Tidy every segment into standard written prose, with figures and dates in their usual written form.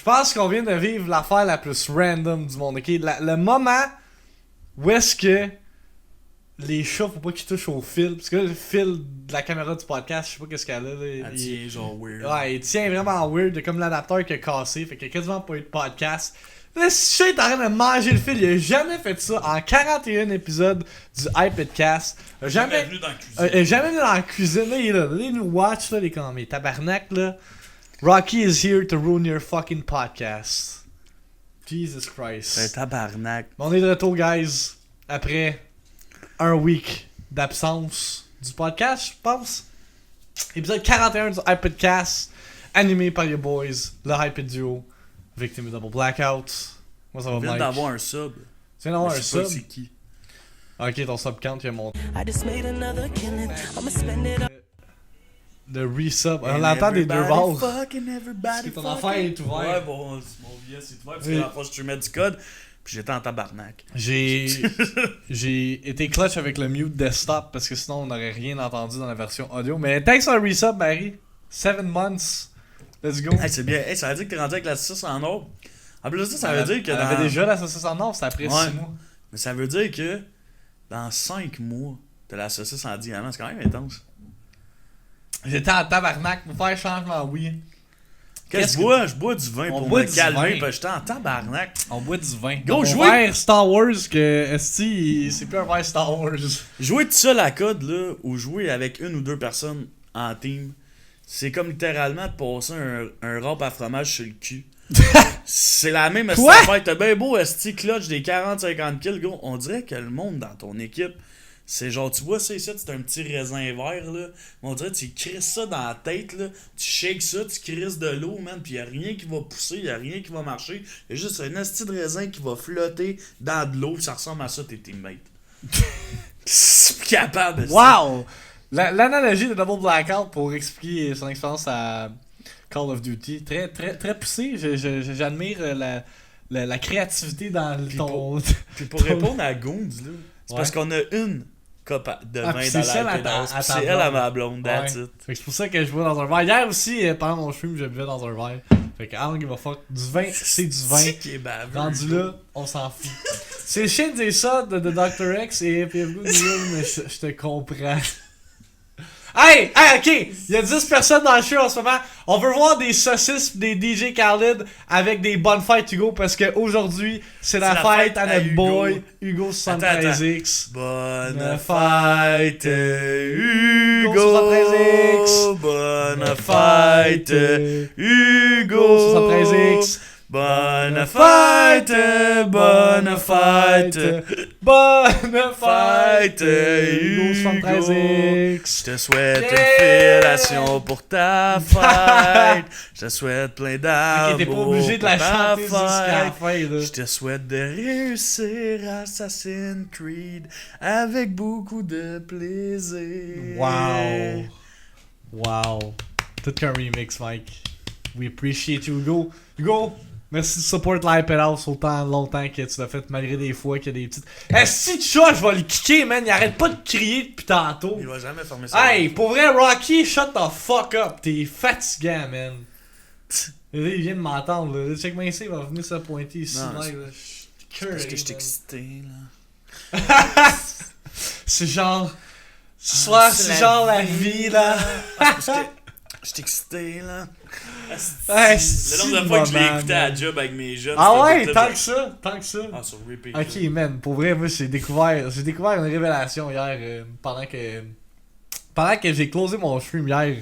pense qu'on vient de vivre l'affaire la plus random du monde, ok? Le moment où est-ce que les chats, faut pas qu'ils touchent au fil, parce que là, le fil de la caméra du podcast, je sais pas qu'est-ce qu'elle a, là. Elle tient genre weird. Ouais, il tient vraiment weird, de comme l'adapteur qui a cassé, fait qu'il y a quasiment pas eu de podcast. Le chat est en train de manger le fil, il a jamais fait ça en 41 épisodes du iPodcast. Jamais venu dans la cuisine. Jamais venu dans la cuisine, là, il est là. Là, il nous watch, là, les comme mes tabarnak, là. Rocky is here to ruin your fucking podcast. Jesus Christ. C'est un tabarnak. On est de retour, guys, après un week d'absence du podcast, je pense. Épisode 41 du iPodcast, animé par your boys, le Hype Duo, Victim of Double Blackout. Moi, ça va On vient Mike. d'avoir un sub. Tu viens d'avoir un Je sais pas sub? c'est qui. Ok, ton sub count, il a monté. I just made another killing. I'ma spend it all. Le resub. On l'entend des deux balles. Fucking everybody Parce que ton affaire est ouvert. Ouais, bon, mon vieux, c'est ouvert parce que la fois je streamais du code, puis j'étais en tabarnak. J'ai été clutch avec le mute desktop parce que sinon on n'aurait rien entendu dans la version audio. Mais thanks for le resub, Marie. 7 months. Let's go. Hey, c'est bien. Hey, ça veut dire que t'es rendu avec la saucisse en or. En plus de ça, ça veut dire que on dans... avait déjà la saucisse en or, c'était après 6 Ouais. mois. Mais ça veut dire que dans 5 mois, t'as la saucisse en diamant. C'est quand même intense. J'étais en tabarnak pour faire changement, oui. Qu'est-ce que je bois? Je bois du vin On pour boit me du calmer vin. parce que j'étais en tabarnak. On boit du vin. Go, Mon jouer! verre Star Wars que Esti, c'est plus un verre Star Wars. Jouer tout seul à code, là, ou jouer avec une ou deux personnes en team, c'est comme littéralement de passer un râpe à fromage sur le cul. C'est la même Quoi? affaire. T'as bien beau esti clutch des 40-50 kills, gros. On dirait que le monde dans ton équipe, c'est genre, tu vois ça ici, c'est un petit raisin vert, là. On dirait que tu crisses ça dans la tête, là. Tu shakes ça, tu crisses de l'eau, man. Pis y'a rien qui va pousser, y'a rien qui va marcher. Y'a juste un esti de raisin qui va flotter dans de l'eau. Ça ressemble à ça, tes teammates. C'est plus capable, esti. Wow! L'analogie de Double Blackout pour expliquer son expérience à Call of Duty, très, très, très poussée. J'admire la créativité dans ton. Puis pour répondre à Goons, là, c'est parce Ouais. qu'on a une coupe de vin puis dans c'est celle à la ta- pédale. à ta C'est elle blonde. à ma blonde, that's Ouais. it. Fait que c'est pour ça que je bois dans un verre. Hier aussi, pendant mon stream, je buvais dans un verre. Fait que I don't give a fuck. Du vin, c'est du vin. C'est qui est baveux. Rendu là, on s'en fout. C'est chiant de dire ça de Dr. X et PFGO mais je te comprends. Hey, ok, il y a 10 personnes dans le show en ce moment. On veut voir des saucisses pis des DJ Khaled avec des bonnes fêtes Hugo parce que aujourd'hui c'est la fête à notre Hugo. boy Hugo 73X. Bonne fête, Hugo. 73X. Bonne fête, Hugo. 73X. Bonne fête, bonne fête. Bonne Fête, Hugo Hugo. 73X. Je te souhaite Yeah! une fellation pour ta fête. Je te souhaite plein d'amour. Ok, t'es pas obligé de la pour ta chanter jusqu'à la fête. fin là. Je te souhaite de réussir Assassin's Creed avec beaucoup de plaisir. Wow. Wow. Tout qu'un remix, Mike. We appreciate you, Hugo. Hugo, merci de support l'iPad House autant longtemps que tu l'as fait, malgré des fois qu'il y a des petites. Si tu chat, je vais le kicker, man. Il arrête pas de crier depuis tantôt. Il va jamais fermer ça. Hey, pour vrai, Rocky, shut the fuck up. T'es fatigant, man. Là, il vient de m'entendre, là. Check moi ici, il va venir se pointer ici, Non, Mike. c'est- Là. Parce que je suis Man. excité, là. C'est genre. Ce soir, c'est genre la vie, là. Parce que je suis excité, là. Ouais, Le nombre de fois que je l'ai écouté à la job avec mes jeunes. Ah c'était ouais, tout tant le- que ça, tant que ça. Ah, sur repeat. Ok, man, pour vrai, moi j'ai découvert une révélation hier pendant que j'ai closé mon stream hier.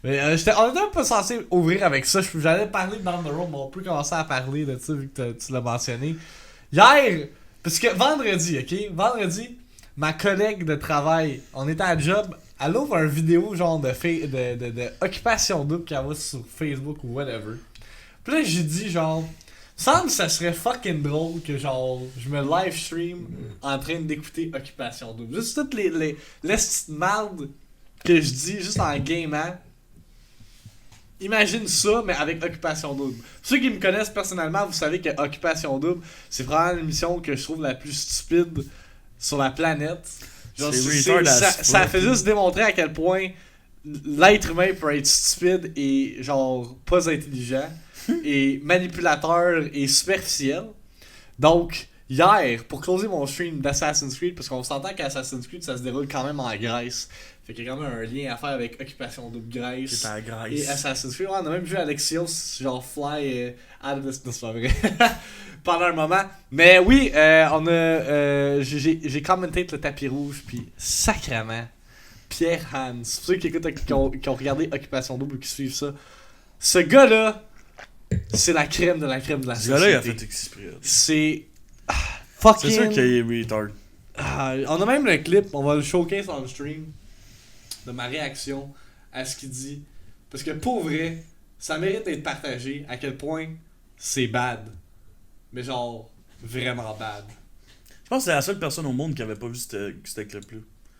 Mais, on était un peu censé ouvrir avec ça. J'allais parler dans the room, mais on peut commencer à parler de ça vu que tu l'as mentionné. Hier, parce que vendredi, ok, vendredi, ma collègue de travail, on était à la job, elle ouvre une vidéo genre de occupation double qu'elle voit sur Facebook ou whatever. Puis là, j'ai dit genre, semble que ça serait fucking drôle que genre, je me live stream en train d'écouter Occupation double. Juste toutes les petites mardes que je dis juste en gamant. Imagine ça, mais avec Occupation double. Ceux qui me connaissent personnellement, vous savez que Occupation double, c'est probablement l'émission que je trouve la plus stupide sur la planète. Genre, C'est retard as ça fuck. fait juste démontrer à quel point l'être humain peut être stupide et genre pas intelligent et manipulateur et superficiel. Donc, hier, pour closer mon stream d'Assassin's Creed, parce qu'on s'entend qu'Assassin's Creed ça se déroule quand même en Grèce. Fait qu'il y a quand même un lien à faire avec Occupation Double Grèce. C'est en Grèce. Et Assassin's Creed, ouais, on a même vu Alexios genre fly out of this, non, c'est pas vrai. Pendant un moment. Mais oui, j'ai commenté le tapis rouge, puis sacrément, Pierre Hans, pour ceux qui écoutent, qui ont regardé Occupation Double ou qui suivent ça, ce gars-là, c'est la crème de la crème de la Ce société. gars-là, il a fait exprès. C'est fucking... C'est sûr qu'il est retard. on a même le clip, on va le showcase en stream, de ma réaction à ce qu'il dit. Parce que pour vrai, ça mérite d'être partagé à quel point c'est bad. Mais genre, vraiment bad. Je pense que c'est la seule personne au monde qui avait pas vu ce clip-là.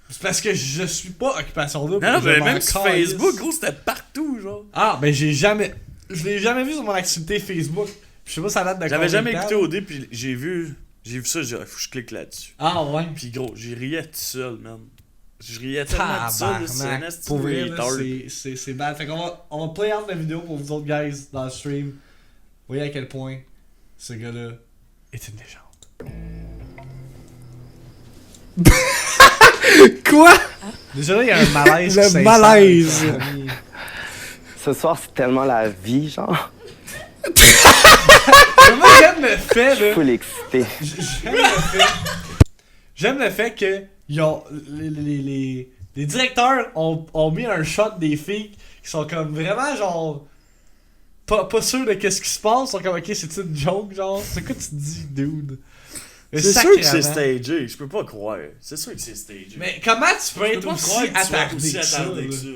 C'est parce que je suis pas Occupation Double. Non, je mais m'en même sur calisse. Facebook, gros, c'était partout, genre. Ah, ben je l'ai jamais vu sur mon activité Facebook. Je sais pas ça date de J'avais combien jamais de temps. écouté OD, puis j'ai vu ça, j'ai dit, faut que je clique là-dessus. Ah ouais. Puis gros, j'y riais tout seul, man. Je riais tellement tout seul, là, c'est un Tabarnak. esti Pour vrai, là, retard. c'est bad. Fait qu'on va play out la vidéo pour vous autres guys dans le stream. Vous voyez à quel point ce gars-là est une légende. Quoi? Déjà là, il y a un malaise. Le qui s'installe, malaise. les amis. Ce soir, c'est tellement la vie, genre. Moi, j'aime le fait, là. Full excité. J'aime le fait que ils ont, les directeurs ont mis un shot des filles qui sont comme vraiment genre pas sûrs de qu'est-ce qui se passe. Ils sont comme ok, c'est une joke, genre. C'est quoi tu dis, dude? Mais C'est sûr que c'est sacrément. stagé, je peux pas croire. C'est sûr que c'est stagé. Mais comment tu peux je peux être pas croire aussi que tu sois attardé aussi que ça? attardé que là? ça.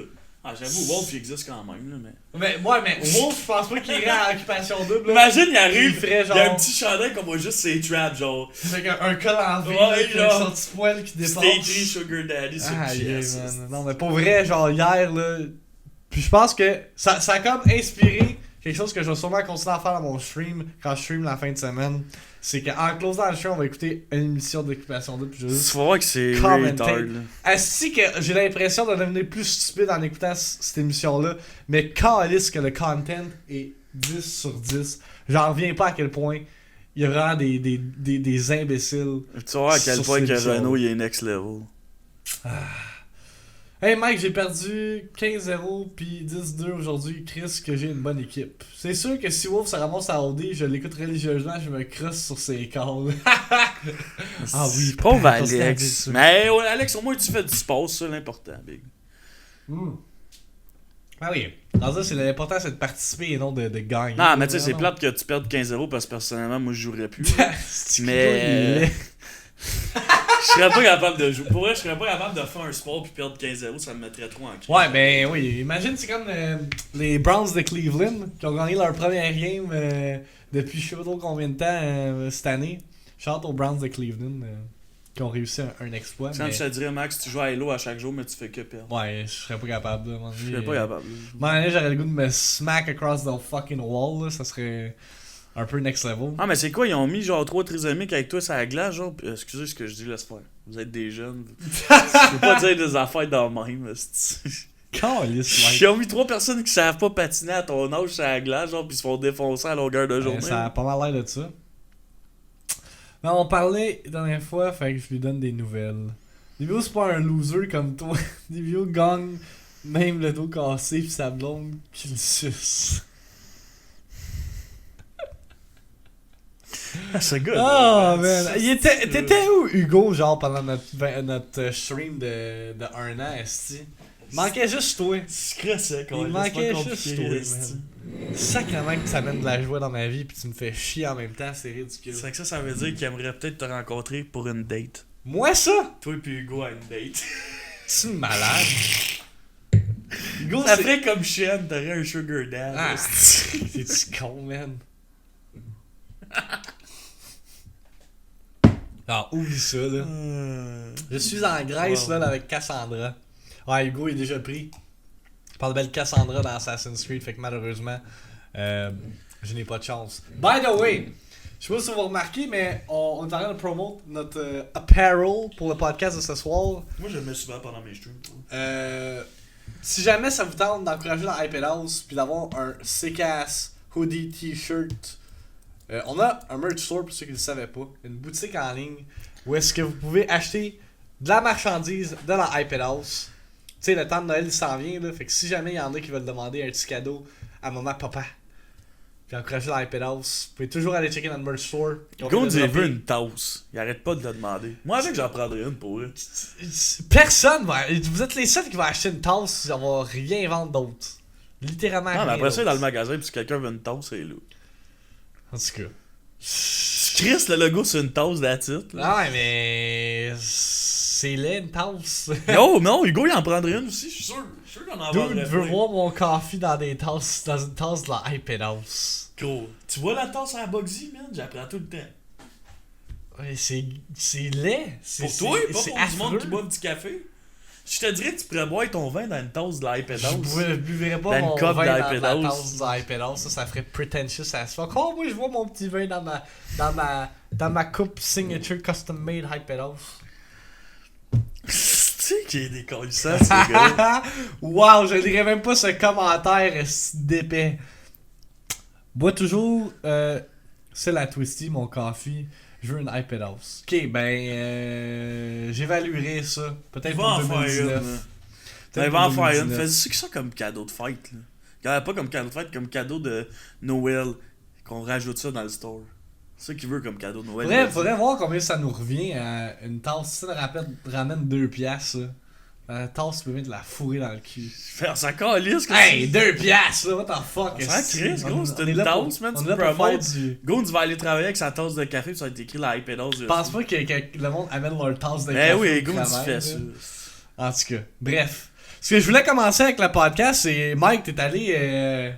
Ah, j'avoue, Wolf il existe quand même, là, mais. Mais Wolf, je pense pas qu'il irait à Occupation Double. là. Imagine, il arrive, Il ferait il y a un genre- petit chandail qu'on voit juste ses traps, genre. Avec un col en V, Ouais, avec genre. son petit poil qui dépasse. C'était écrit Sugar Daddy sur Ah, le yeah, chest. man. Non, mais pour vrai, genre hier, là. Puis je pense que ça a comme inspiré quelque chose que je vais sûrement continuer à faire dans mon stream quand je stream la fin de semaine. C'est qu'en closant le stream, on va écouter une émission d'Occupation Double. Puis je vais Tu juste vas voir que c'est commenter. retard, là. Asti que j'ai l'impression de devenir plus stupide en écoutant cette émission-là. Mais calisse que le content est 10 sur 10. J'en reviens pas à quel point il y a vraiment des imbéciles. Tu vas voir à quel Sur point cette que émission. Renault il est next level. Hey Mike, j'ai perdu 15-0 puis 10-2 aujourd'hui. Chris, que j'ai une bonne équipe. C'est sûr que si Wolf se ramasse à OD, je l'écoute religieusement, je me crosse sur ses calls. Ah oui, Pauvre parce que Alex. t'as dit Mais ouais, Alex, au moins tu fais du sport, c'est l'important, big. Ah oui. Dans ça, c'est l'important, c'est de participer et non de gagner. Non, mais tu sais, c'est Non. plate que tu perdes 15-0 parce que personnellement, moi je jouerais plus. C'est Mais- qu'il est Je serais pas capable de jouer. Pour vrai, je serais pas capable de faire un sport puis perdre 15-0, ça me mettrait trop en crise. Ouais, ben oui. Imagine, c'est comme les Browns de Cleveland qui ont gagné leur première game depuis je sais pas trop combien de temps cette année. Shout aux Browns de Cleveland qui ont réussi un exploit. Quand Mais... je te dirais, Max, tu joues à Halo à chaque jour, mais tu fais que perdre. Ouais, je serais pas capable. Là, Je serais pas capable. Moi, j'aurais le goût de me smack across the fucking wall. Là, ça serait un peu next level. Ah, mais c'est quoi, ils ont mis genre 3 trisomiques avec toi sur la glace, genre. Excusez ce que je dis, laisse faire. Vous êtes des jeunes. Je peux pas dire des affaires dans le même. esti. Calisse, Mike. Ils ont mis 3 personnes qui savent pas patiner à ton âge sur la glace, genre, pis se font défoncer à longueur de journée. Ça a pas mal l'air de ça. Non, on parlait la dernière fois, fait que je lui donne des nouvelles. Divio, c'est pas un loser comme toi. Divio gagne même le dos cassé pis sa blonde qui le suce. Ah, ce gars. Oh man! T'étais où, Hugo, genre pendant notre stream de 1 an, esti? Manquait juste toi. Il manquait juste toi, man. Sacrément que ça mène de la joie dans ma vie pis tu me fais chier en même temps, c'est ridicule. C'est que ça veut dire qu'il aimerait peut-être te rencontrer pour une date. Moi ça? Toi et Hugo à une date. Tu es malade? Hugo, Ça c'est... ferait comme Shen, t'aurais un sugar dad. Ah, esti. c'est-tu con, man? Ah, oublie ça, là. Je suis en Grèce, Wow. là, avec Cassandra. Ouais, Hugo est déjà pris par la belle Cassandra dans Assassin's Creed, fait que malheureusement, je n'ai pas de chance. By the way, je sais pas si vous remarquez, mais on est en train de promote notre apparel pour le podcast de ce soir. Moi, je le mets souvent pendant mes streams. Si jamais ça vous tente d'encourager la Hype House puis d'avoir un sick-ass hoodie t-shirt, on a un merch store pour ceux qui ne le savaient pas. Une boutique en ligne où est-ce que vous pouvez acheter de la marchandise de la Hype House. Tu sais, le temps de Noël il s'en vient là. Fait que si jamais il y en a qui veulent demander un petit cadeau à maman, papa, puis encourager la Hype House, vous pouvez toujours aller checker dans le merch store. Gonz il veut une tasse. Il arrête pas de le demander. Moi avec j'en prendrais une pour eux. Personne va. Vous êtes les seuls qui vont acheter une tasse, on va rien vendre d'autre. Littéralement Non, mais rien après ça, d'autre. dans le magasin, puis si quelqu'un veut une tasse, c'est là. En tout cas. Tu crisses le logo sur une tasse d'attitude. Ah ouais, mais. C'est laid une tasse. Non, Hugo, il en prendrait une aussi, je suis sûr. Je suis sûr qu'on en Dude vendrait veut plein. voir mon coffee dans une tasse de la Hype House. Gros, tu vois la tasse à la Bugsy, man? J'apprends tout le temps. Ouais, c'est laid. Pour toi, pas c'est pour du monde affreux. qui boit du café. Je te dirais que tu pourrais boire ton vin dans une tasse de la Hype Je House. buvrais Dans pas une mon cup vin de dans Hype la House. tasse de la Hype House. Ça ferait pretentious as fuck. Oh, moi je vois mon petit vin dans ma coupe signature custom made Hype House. Tu sais qu'il est décollissant, ces gars. Wow, je dirais même pas ce commentaire d'épais. Bois toujours c'est la Twisty, mon coffee. Je veux une Hype House. Ok, ben j'évaluerai ça. Peut-être Il va pour en faire 2019. une. Peut-être Il va en pour faire une. 2019. Fais ça comme cadeau de fête, là. Regarde, pas comme cadeau de fête, comme cadeau de Noël. Qu'on rajoute ça dans le store. C'est ça qu'il veut comme cadeau de Noël. Faudrait voir combien ça nous revient à une tasse. Si ça ramène 2 piastres, là. La tasse, tu peux mettre de la fourrer dans le cul. Faire sa calisse, que Hey, 2 piastres, là, what the fuck? Ça est-ce crisse, que- gros, on- c'est on une est là pour- tasse, man, on tu est là pour faire promotes. du... Gonz va aller travailler avec sa tasse de café, puis ça va être écrit la Hype House. Je pense pas que le monde amène leur tasse de Eh café oui, au Gonz, tu travail, fais là. ça. En tout cas, bref. Ce que je voulais commencer avec le podcast, c'est Mike, t'es allé...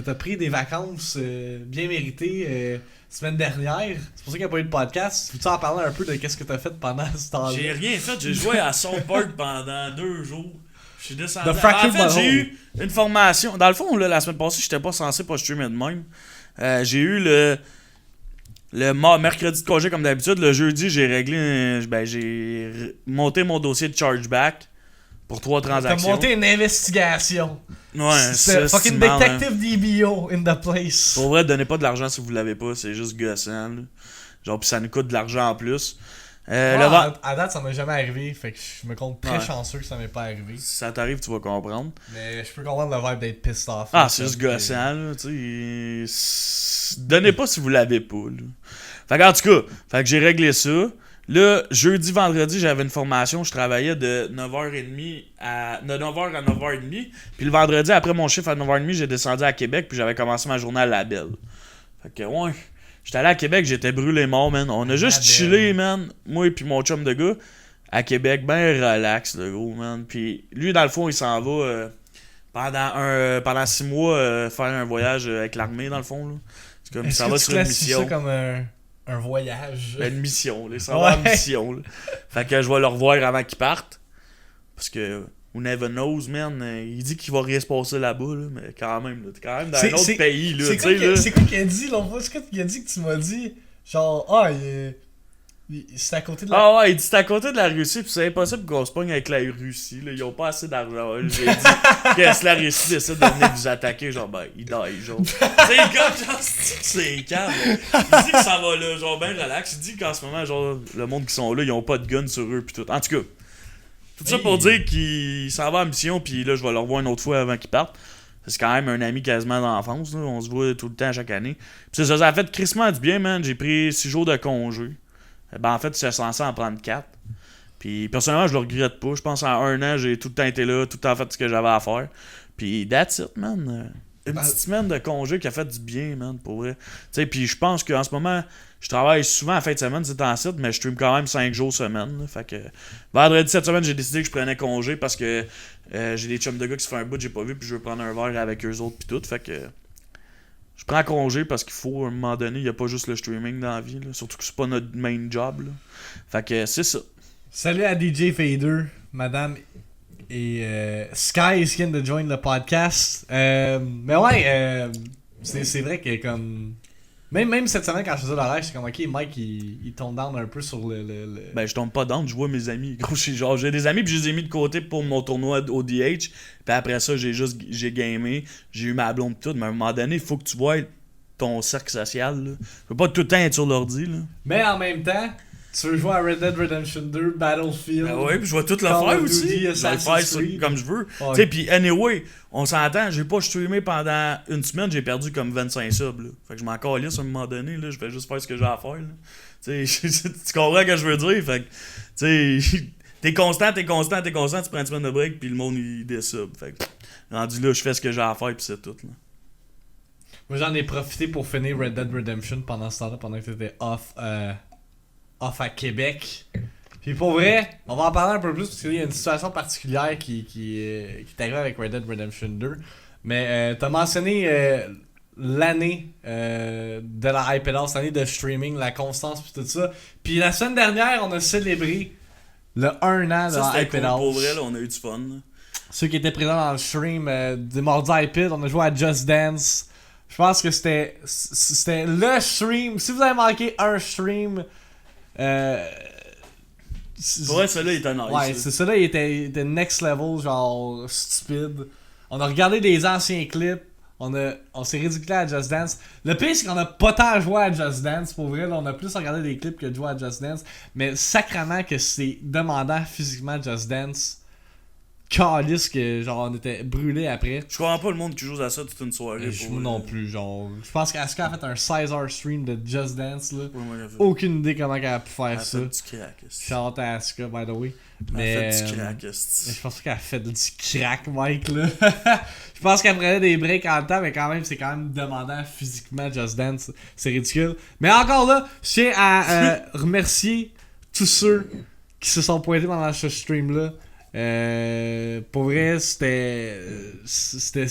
t'as pris des vacances bien méritées semaine dernière. C'est pour ça qu'il n'y a pas eu de podcast. Veux-tu en parler un peu de qu'est-ce que t'as fait pendant ce temps-là? J'ai rien fait, j'ai joué à South Park pendant 2 jours. Je suis descendu. The Fractured En fait, j'ai Butthole. eu une formation. Dans le fond, là, la semaine passée, j'étais pas censé pas streamer de même. J'ai eu le mercredi de congé comme d'habitude. Le jeudi, j'ai réglé. J'ai monté mon dossier de chargeback pour 3 T'as transactions. monté une investigation. Ouais, C'est ça, fucking c'est marrant, hein. Detective DBO in the place. Pour vrai, donnez pas de l'argent si vous l'avez pas, c'est juste gossant. Là. Genre, pis ça nous coûte de l'argent en plus. Moi, Le vent- à date, ça m'est jamais arrivé. Fait que je me compte très Ouais. chanceux que ça m'est pas arrivé. Si ça t'arrive, tu vas comprendre. Mais je peux comprendre le vibe d'être pissed off. Ah, là, c'est juste que- gossant, là, tu sais. Donnez pas si vous l'avez pas, là. Fait que, en tout cas, fait que j'ai réglé ça. Là, jeudi, vendredi, j'avais une formation. Je travaillais de 9h30 de 9h à 9h30. Puis le vendredi, après mon chiffre à 9h30, j'ai descendu à Québec. Puis j'avais commencé ma journée à La Belle. Fait que, ouais. J'étais allé à Québec, j'étais brûlé mort, man. On a juste Belle. chillé, man. Moi et puis mon chum de gars. À Québec, ben relax, le gros, man. Puis lui, dans le fond, il s'en va pendant 6 mois faire un voyage avec l'armée, dans le fond, là. C'est comme, il Est-ce s'en que va tu sur une classifies ça mission. comme un voyage? Une mission, là. Il s'en va en Ouais. mission, là. Fait que je vais le revoir avant qu'il parte. Parce que, who never knows, man. Il dit qu'il va rien se passer là-bas, là. Mais quand même, là. T'es quand même dans un autre pays, là. C'est Tu quoi sais, là. c'est quoi qu'il a dit l'autre fois? C'est quoi qu'il a dit que tu m'as dit? Genre, c'est à côté de la... Ah ouais, il dit c'est à côté de la Russie, puis c'est impossible qu'on se pogne avec la Russie, là. Ils ont pas assez d'argent. J'ai dit que si la Russie décide de venir vous attaquer, genre, ben, ils die, genre. C'est comme, genre, c'est calme. Il dit que ça va là, genre, ben relax. Il dit qu'en ce moment, genre, le monde qui sont là, ils ont pas de gun sur eux, pis tout. En tout cas, tout ça pour dire qu'il s'en va en mission, puis là, je vais le revoir une autre fois avant qu'il parte. C'est quand même un ami quasiment d'enfance, là. On se voit tout le temps chaque année. Puis ça a fait crissement du bien, man. J'ai pris 6 jours de congé. Ben en fait, j'étais censé en prendre 4. Puis personnellement, je le regrette pas. Je pense en 1 an, j'ai tout le temps été là, tout le temps fait ce que j'avais à faire. Puis that's it, man. Une petite semaine de congé qui a fait du bien, man, pour vrai. Tu sais, puis je pense qu'en ce moment, je travaille souvent à fin de semaine, c'est en site, mais je stream quand même 5 jours semaine. Là. Fait que vendredi cette semaine, j'ai décidé que je prenais congé parce que j'ai des chums de gars qui se font un bout que j'ai pas vu, puis je veux prendre un verre avec eux autres, puis tout. Fait que je prends congé parce qu'il faut, à un moment donné, il n'y a pas juste le streaming dans la vie. Là. Surtout que c'est pas notre main job. Là. Fait que c'est ça. Salut à DJ Fader, madame et Sky is going to join le podcast. Mais ouais, c'est vrai que comme... Même cette semaine, quand je faisais le live, j'étais comme, ok, Mike, il tombe down un peu sur le... Ben, je tombe pas down, je vois mes amis. Gros, j'ai des amis, puis je les ai mis de côté pour mon tournoi au DH. Puis après ça, j'ai gamé, j'ai eu ma blonde pis tout. Mais à un moment donné, il faut que tu vois ton cercle social, là. Tu peux pas tout le temps être sur l'ordi, là. Mais en même temps, tu veux jouer à Red Dead Redemption 2, Battlefield... Ben ouais, puis je vais tout le Call faire of aussi. Duty, Je vais le faire Assassin's Creed. comme je veux. Ouais. Tu sais, puis anyway, on s'entend, j'ai pas streamé pendant une semaine, j'ai perdu comme 25 subs, là. Fait que je m'en calisse à un moment donné, là. Je vais juste faire ce que j'ai à faire, là. Tu sais, tu comprends ce que je veux dire? Fait que, tu sais, t'es constant, tu prends une semaine de break, puis le monde, il désub. Fait que, rendu là, je fais ce que j'ai à faire, puis c'est tout, là. Moi, j'en ai profité pour finir Red Dead Redemption pendant ce temps-là, pendant que t'étais off à Québec. Puis pour vrai, on va en parler un peu plus parce qu'il y a une situation particulière qui est arrivée avec Red Dead Redemption 2. Mais t'as mentionné l'année de la Hype House, l'année de streaming, la constance puis tout ça. Puis la semaine dernière, on a célébré le 1 an de Ça, la c'était Hype cool, House. pour vrai, là, on a eu du fun, là. Ceux qui étaient présents dans le stream des Mardis iPid, on a joué à Just Dance. Je pense que c'était le stream. Si vous avez manqué un stream, Pour vrai, celui-là, il était nice. ouais, là. c'est ça là, il était next level, genre stupide. On a regardé des anciens clips. On s'est ridiculé à Just Dance. Le pire, c'est qu'on a pas tant joué à Just Dance. Pour vrai, là, on a plus regardé des clips que de jouer à Just Dance. Mais sacrément que c'est demandant physiquement Just Dance. Calisse que genre on était brûlés après. Je comprends pas le monde qui joue à ça toute une soirée. Moi non plus, genre. Je pense qu'Asuka a fait un 16-hour stream de Just Dance là. Ouais, moi, j'ai fait. Aucune idée comment elle a pu faire Elle a ça. fait du crack, esti. Shout out à Asuka, by the way. Elle Mais a fait du crack, esti. je pense pas qu'elle a fait du crack, Mike là. Je pense qu'elle prenait des breaks en temps, mais quand même, c'est quand même demandant physiquement Just Dance. C'est ridicule. Mais encore là, je tiens à remercier tous ceux qui se sont pointés pendant ce stream là. Pour vrai, c'était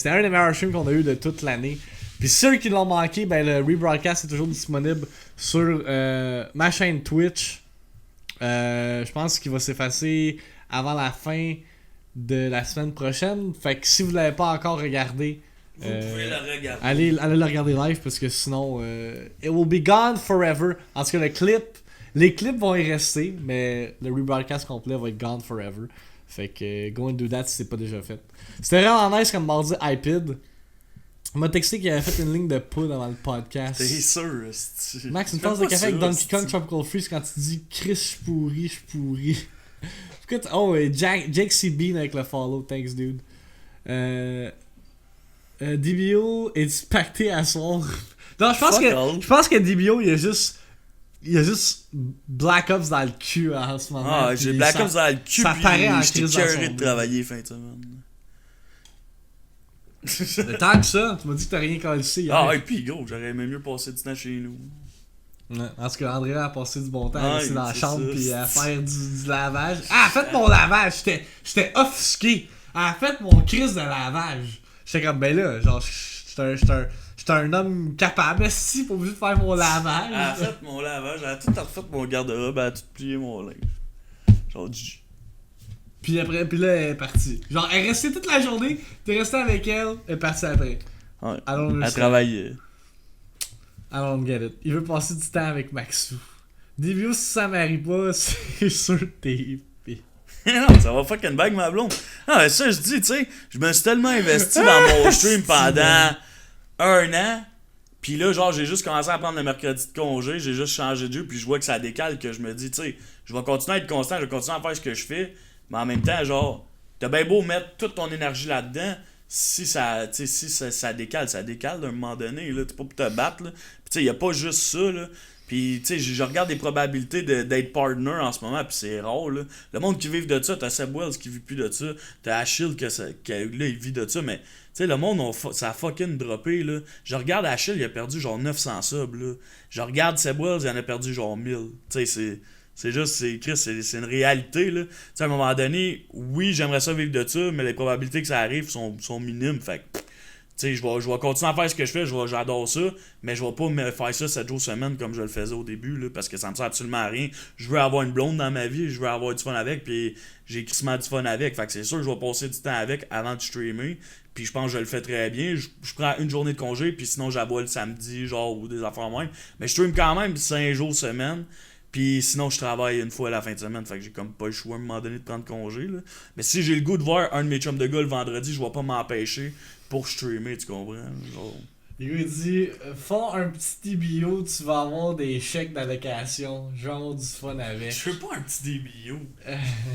un des meilleurs streams qu'on a eu de toute l'année. Puis ceux qui l'ont manqué, ben le rebroadcast est toujours disponible sur ma chaîne Twitch. Je pense qu'il va s'effacer avant la fin de la semaine prochaine. Fait que si vous l'avez pas encore regardé, Vous pouvez la regarder. allez le regarder live parce que sinon it will be gone forever. En tout cas les clips vont y rester, mais le rebroadcast complet va être gone forever. Fait que go and do that si c'est pas déjà fait. C'était vraiment nice comme mardi iPid. Il m'a texté qu'il avait fait une ligne de poudre avant le podcast. T'es sûr, esti. Max, une Fais tasse de pas café ça, avec Donkey esti. Kong Tropical Freeze quand tu dis Chris, je suis pourri. Écoute, oh, et Jake C. Bean avec le follow, thanks dude. DBO est pacté à soir. Non, je pense que DBO il y a juste Black Ops dans le cul en ce moment. Ah, j'ai puis Black ça- Ops dans le cul, ça puis paraît en j'étais crise dans son curé de dos. travailler fin de semaine. Mais tant que ça, tu m'as dit que t'as rien calissé hier. Ah, et puis gros, j'aurais aimé mieux passer du temps chez nous. Ouais, parce que André a passé du bon temps à Ouais, rester dans la c'est chambre ça, puis à c'est- faire du lavage. Ah, faites mon lavage! J'étais offusqué. Ah, faites mon crise de lavage. J'étais comme, ben là, genre, j'étais un homme capable, si, pour obligé de faire mon Elle a lavage. fait mon lavage, elle a tout refait mon garde-robe, elle a tout plié mon linge. Genre, Puis là, elle est partie. Genre, elle est restée toute la journée, t'es resté avec elle, elle est partie après. ouais. I don't Elle understand. travaillait. I don't get it. Il veut passer du temps avec Maxou. Début, si ça m'arrive pas, c'est sûr que t'es épais. Non, ça va fucking bag ma blonde. Non, mais ça, je dis, tu sais, je me suis tellement investi dans mon stream pendant un an. Puis là, genre, j'ai juste commencé à prendre le mercredi de congé, j'ai juste changé de jeu, puis je vois que ça décale, que je me dis, tu sais, je vais continuer à être constant, je vais continuer à faire ce que je fais, mais en même temps, genre, t'as bien beau mettre toute ton énergie là-dedans, si ça, tu sais, si ça décale d'un moment donné, là, t'es pas pour te battre, là. Puis tu sais, y a pas juste ça, là. Puis, tu sais, je regarde les probabilités d'être partner en ce moment, puis c'est rare, là. Le monde qui vit de ça, t'as Seb Wells qui vit plus de ça, t'as Achille là, il vit de ça, mais, tu sais, le monde, ça a fucking droppé, là. Je regarde Achille, il a perdu genre 900 subs, là. Je regarde Seb Wells, il en a perdu genre 1000. Tu sais, c'est juste, c'est une réalité, là. Tu sais, à un moment donné, oui, j'aimerais ça vivre de ça, mais les probabilités que ça arrive sont minimes, fait que, tu sais, je vais continuer à faire ce que je fais, j'adore ça, mais je vais pas me faire ça 7 jours semaine comme je le faisais au début, là, parce que ça me sert absolument à rien. Je veux avoir une blonde dans ma vie, je veux avoir du fun avec, puis j'ai crissement du fun avec. Fait que c'est sûr que je vais passer du temps avec avant de streamer, Puis je pense que je le fais très bien. Je prends une journée de congé, puis sinon j'aboie le samedi, genre, ou des affaires même. Mais je stream quand même 5 jours semaine. Puis sinon, je travaille une fois à la fin de semaine. Fait que j'ai comme pas le choix à un moment donné de prendre congé. Là. Mais si j'ai le goût de voir un de mes chums de gars le vendredi, je vais pas m'empêcher pour streamer, tu comprends? Genre... Le gars, il dit fais un petit DBO, tu vas avoir des chèques d'allocation. Je vais avoir du fun avec. Je fais pas un petit DBO.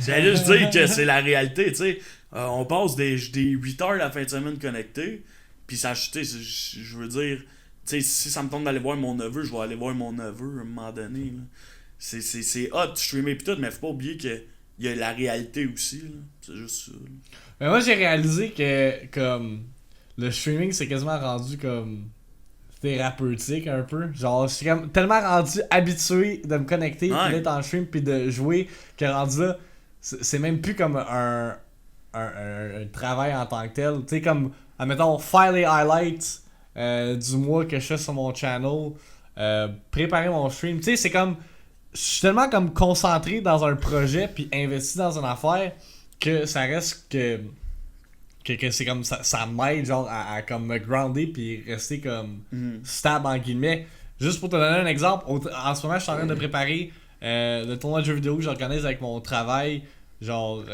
J'allais juste dire que c'est la réalité, tu sais. On passe des 8 heures la fin de semaine connectés. Puis ça, tu sais, je veux dire, tu sais, si ça me tente d'aller voir mon neveu, je vais aller voir mon neveu à un moment donné. Là. C'est hot, streamer pis tout, mais faut pas oublier qu'il y a la réalité aussi. Là. C'est juste ça. Là. Mais moi, j'ai réalisé que comme le streaming, c'est quasiment rendu comme thérapeutique un peu. Genre, je suis comme tellement rendu habitué de me connecter, Ouais. pis d'être en stream, puis de jouer, que rendu là, c'est même plus comme un travail en tant que tel. Tu sais, comme, admettons, faire les highlights du mois que je fais sur mon channel, préparer mon stream. Tu sais, c'est comme, je suis tellement comme concentré dans un projet, puis investi dans une affaire, que ça reste que c'est comme ça m'aide genre à comme me grounder puis rester comme stable en guillemets. Juste pour te donner un exemple, en ce moment je suis en train de préparer le tournoi de jeux vidéo que j'organise avec mon travail genre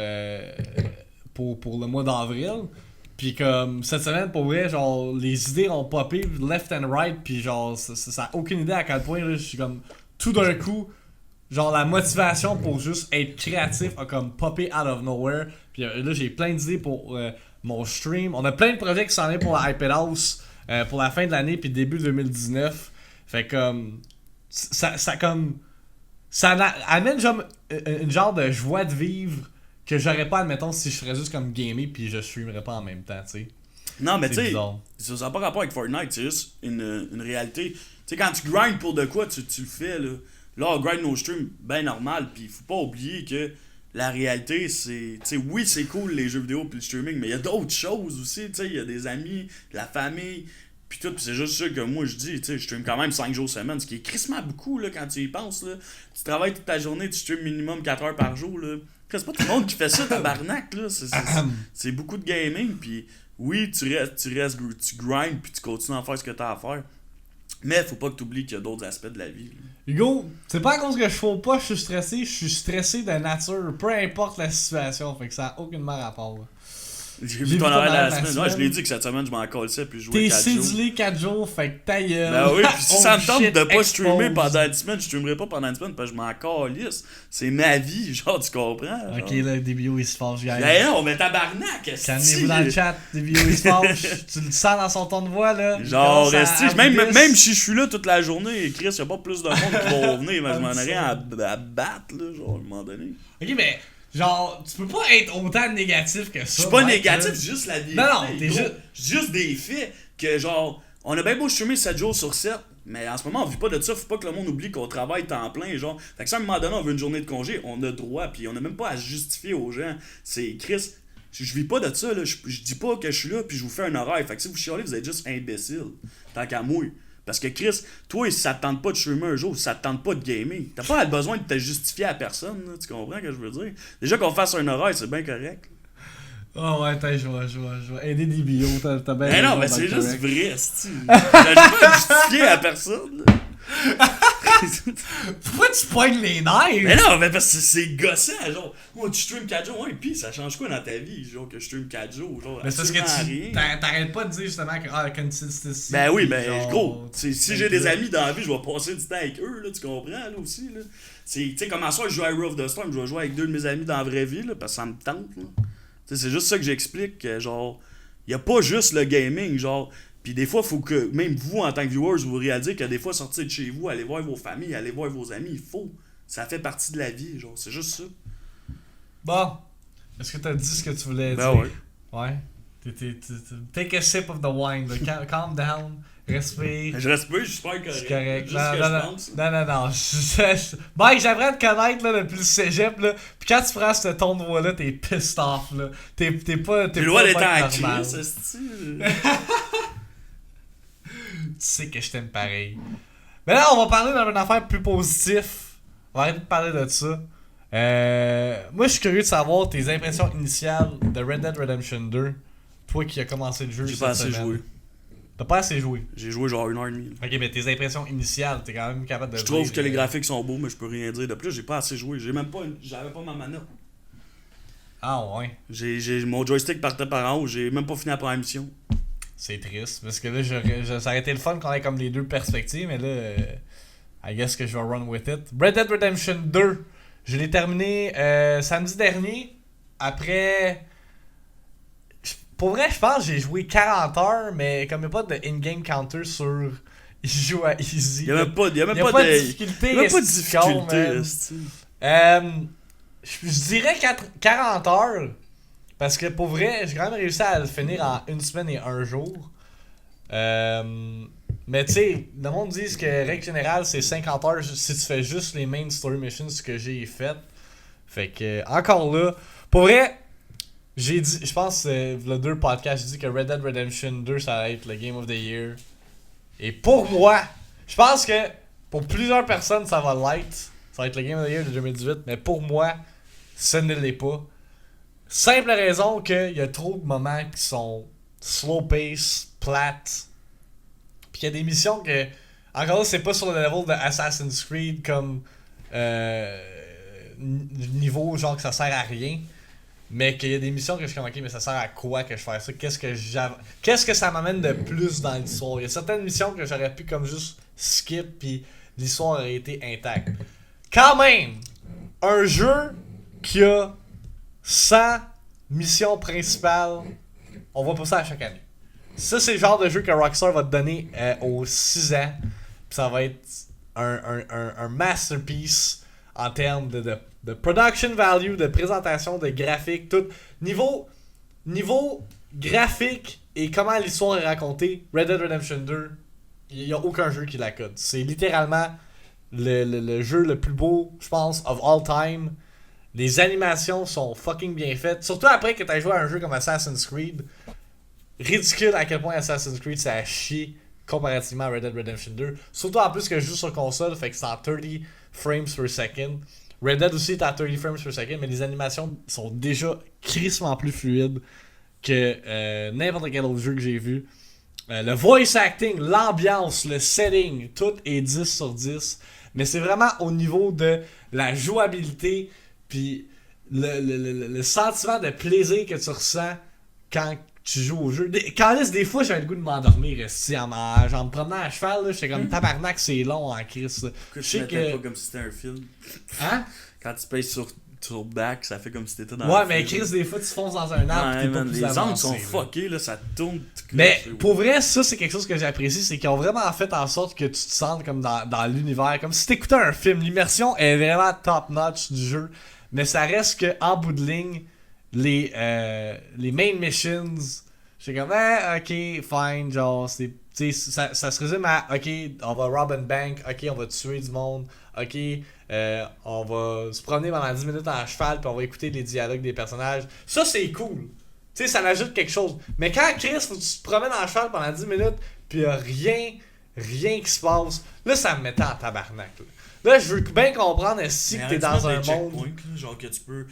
pour le mois d'avril. Puis comme cette semaine pour vrai genre les idées ont popé left and right puis genre ça a aucune idée à quel point là, je suis comme tout d'un coup genre la motivation pour juste être créatif a comme popé out of nowhere. Puis là j'ai plein d'idées pour mon stream. On a plein de projets qui s'en viennent pour la iPad House pour la fin de l'année puis début 2019. Fait comme ça comme ça amène genre une genre de joie de vivre que j'aurais pas admettons si je ferais juste comme gamer puis je streamerais pas en même temps, tu sais. Non, mais tu sais, bizarre. ça n'a pas rapport avec Fortnite, c'est juste une réalité. Tu sais, quand tu grindes pour de quoi, tu le fais, là. Là, on grind nos streams ben normal, puis faut pas oublier que la réalité, c'est... Tu sais, oui, c'est cool les jeux vidéo puis le streaming, mais il y a d'autres choses aussi, tu sais, il y a des amis, de la famille, puis tout, puis c'est juste ça que moi je dis, tu sais, je stream quand même 5 jours semaine, ce qui est crissement beaucoup, là, quand tu y penses, là. Tu travailles toute ta journée, tu stream minimum 4 heures par jour, là. C'est pas tout le monde qui fait ça, tabarnak, là. C'est beaucoup de gaming, puis oui, tu grindes, puis tu continues à faire ce que t'as à faire. Mais faut pas que t'oublies qu'il y a d'autres aspects de la vie. Là. Hugo, c'est pas à cause que je fais pas, je suis stressé de nature, peu importe la situation, fait que ça a aucunement rapport. Là. J'ai vu ton horaire de la semaine. Ouais, je l'ai dit que cette semaine, je m'en collais puis je jouais 4 jours. T'es cédulé 4 jours, fait que ta gueule. Ben oui, puis si ça me tente de pas streamer expose. pendant une semaine, je streamerai pas pendant une semaine parce que je m'en calisse. C'est ma vie, genre, tu comprends? Ok, là, DBO il se fâche, guys. Ben non, mais tabarnak, est-ce calmez-vous dans le chat, DBO il se fâche. Tu le sens dans son ton de voix, là. Genre, même si je suis là toute la journée, Chris, y'a pas plus de monde qui va venir, mais je m'en ai rien à battre, là, genre, à un moment donné. Ok, mais. Genre, tu peux pas être autant négatif que ça. Je suis pas mec, négatif, là. c'est juste la vie. Non, t'es juste des faits que, genre, on a bien beau streamer 7 jours sur 7, mais en ce moment, on vit pas de ça. Faut pas que le monde oublie qu'on travaille temps plein, genre. Fait que si à un moment donné, on veut une journée de congé, on a droit, puis on a même pas à se justifier aux gens. C'est Chris, je vis pas de ça, là. Je dis pas que je suis là, puis je vous fais un horaire. Fait que si vous chialez, vous êtes juste imbécile. Tant qu'à moi. Parce que Chris, toi, si ça te tente pas de streamer un jour, si ça te tente pas de gamer, t'as pas besoin de te justifier à personne, là, tu comprends ce que je veux dire? Déjà qu'on fasse un horaire, c'est bien correct. Oh ouais, je vais aider des bio, t'as bien. Mais non, mais c'est juste vrai, c'ti. J'ai pas à me justifier à personne, là. Pourquoi tu pognes les nerfs? Mais non, mais parce que c'est gossant, genre. Moi, tu stream 4 jours, ouais, pis ça change quoi dans ta vie, genre, que je stream 4 jours, genre. Mais c'est parce que rien. t'arrêtes pas de dire justement que la consistency. Ben oui, ben genre, gros, si j'ai des amis dans la vie, je vais passer du temps avec eux, là, tu comprends, là aussi, là. Tu sais, comme à soir, je joue à Hero of the Storm, je vais jouer avec 2 de mes amis dans la vraie vie, là, parce que ça me tente, là. Tu sais, c'est juste ça que j'explique, que, genre, y a pas juste le gaming, genre. Puis des fois, il faut que, même vous, en tant que viewers, vous réalisez que des fois, sortir de chez vous, aller voir vos familles, aller voir vos amis, il faut. Ça fait partie de la vie, genre, c'est juste ça. Bon, est-ce que t'as dit ce que tu voulais Ben dire? ouais. Ouais. Take a sip of the wine, là. Calm down, respire. Je respire, je suis super correct. C'est correct. Juste ce que je pense. Non. Mike, j'aimerais te connaître là, depuis le cégep. Là. Puis quand tu prends ce ton de voix-là, t'es pissed off. Là. T'es pas. T'es loin d'être en normal. crise, c'est-tu? Tu sais que je t'aime pareil. Mais là, on va parler d'une affaire plus positive. On va arrêter de parler de ça. Moi, je suis curieux de savoir tes impressions initiales de Red Dead Redemption 2. Toi qui as commencé le jeu. J'ai pas assez joué. T'as pas assez joué. J'ai joué genre 1h30. Ok, mais tes impressions initiales, t'es quand même capable de. Je trouve que les graphiques sont beaux, mais je peux rien dire de plus. J'ai pas assez joué. J'avais pas ma manette. Ah ouais. Mon joystick partait par en haut. J'ai même pas fini la première mission. C'est triste, parce que là, ça aurait été le fun qu'on ait comme les deux perspectives, mais là, I guess que je vais run with it. Red Dead Redemption 2, je l'ai terminé samedi dernier, après... Pour vrai, je pense que j'ai joué 40 heures, mais comme il n'y a pas de in-game counter sur... Il joue à easy. Il y a même pas de difficulté. Il y a même pas de difficulté, esti. Je dirais 40 heures. Parce que pour vrai, j'ai quand même réussi à le finir en une semaine et un jour. Mais tu sais, le monde dit que règle générale, c'est 50 heures si tu fais juste les main story missions que j'ai fait. Fait que, encore là, pour vrai, j'ai dit, je pense, le 2 podcasts, j'ai dit que Red Dead Redemption 2, ça allait être le Game of the Year. Et pour moi, je pense que pour plusieurs personnes, ça va l'être. Ça va être le Game of the Year de 2018. Mais pour moi, ce ne l'est pas. Simple raison qu'il y a trop de moments qui sont slow pace, plates. Puis il y a des missions que, encore là, c'est pas sur le level de Assassin's Creed comme niveau genre que ça sert à rien. Mais qu'il y a des missions que je suis comme ok, mais ça sert à quoi que je fasse ça? Qu'est-ce que ça m'amène de plus dans l'histoire? Il y a certaines missions que j'aurais pu comme juste skip puis l'histoire aurait été intacte. Quand même, un jeu qui a 100 missions principales, on voit pas ça à chaque année. Ça, c'est le genre de jeu que Rockstar va te donner aux 6 ans. Puis ça va être un masterpiece en termes de production value, de présentation, de graphique, tout. Niveau graphique et comment l'histoire est racontée, Red Dead Redemption 2, il n'y a aucun jeu qui la code. C'est littéralement le jeu le plus beau, je pense, of all time. Les animations sont fucking bien faites. Surtout après que tu as joué à un jeu comme Assassin's Creed. Ridicule à quel point Assassin's Creed ça a chié comparativement à Red Dead Redemption 2. Surtout en plus que je joue sur console, fait que c'est en 30 frames per second. Red Dead aussi est à 30 frames per second, mais les animations sont déjà crissement plus fluides que n'importe quel autre jeu que j'ai vu. Le voice acting, l'ambiance, le setting, tout est 10 sur 10. Mais c'est vraiment au niveau de la jouabilité puis le sentiment de plaisir que tu ressens quand tu joues au jeu. Quand des fois j'avais le goût de m'endormir en me promenant à cheval, j'étais comme tabarnak, c'est long en crise. Je sais que pas comme si c'était un film. Hein? Quand tu payes sur back, ça fait comme si t'étais dans ouais, un mais film. Chris, des fois tu fonces dans un arbre et t'es pas plus les avancé. angles sont là. fuckés, là, ça tourne. Mais pour vrai, ça c'est quelque chose que j'apprécie, c'est qu'ils ont vraiment fait en sorte que tu te sentes comme dans l'univers, comme si t'écoutais un film. L'immersion est vraiment top notch du jeu, mais ça reste que en bout de ligne, les main missions, j'ai comme ok, fine, genre ça se résume à ok, on va rob une bank, ok, on va tuer du monde, ok, on va se promener pendant 10 minutes en cheval puis on va écouter les dialogues des personnages. Ça c'est cool. Tu sais, ça ajoute quelque chose. Mais quand Chris, faut que tu te promènes en cheval pendant 10 minutes puis y a rien qui se passe, là ça me mettait en tabarnak. Là je veux bien comprendre si que t'es dans un monde. Genre que tu peux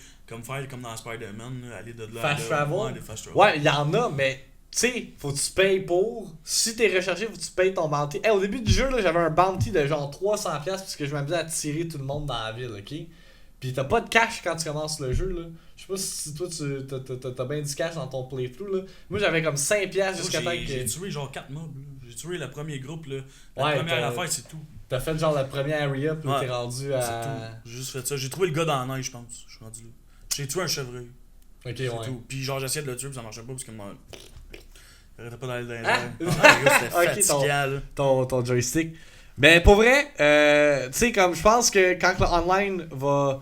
faire comme dans Spider-Man, aller de là Fast travel. Fast travel. Ouais, il y en a, mais tu sais, faut que tu payes pour. Si t'es recherché, faut que tu payes ton bounty. Au début du jeu, là, j'avais un bounty de genre 300$ parce que je m'amusais à tirer tout le monde dans la ville, ok? Pis t'as pas de cash quand tu commences le jeu, là. Je sais pas si toi, t'as bien du cash dans ton playthrough, là. Moi, j'avais comme 5$ jusqu'à temps que... J'ai tué genre 4 mobs, là. J'ai tué le premier groupe, là. La Ouais, première affaire, c'est tout. T'as fait genre la première area, pis là, t'es rendu à... C'est tout. J'ai juste fait ça. J'ai trouvé le gars dans la neige, je pense. Je suis rendu là. J'ai tué un chevreuil. Ok, C'est ouais. tout. Puis genre, j'essayais de le tuer, puis ça marchait pas, parce que moi... J'arrêtais pas d'aller dans les Hein? airs. C'était Ok, fatigant, là. ton joystick. Mais pour vrai, tu sais, comme je pense que quand le online va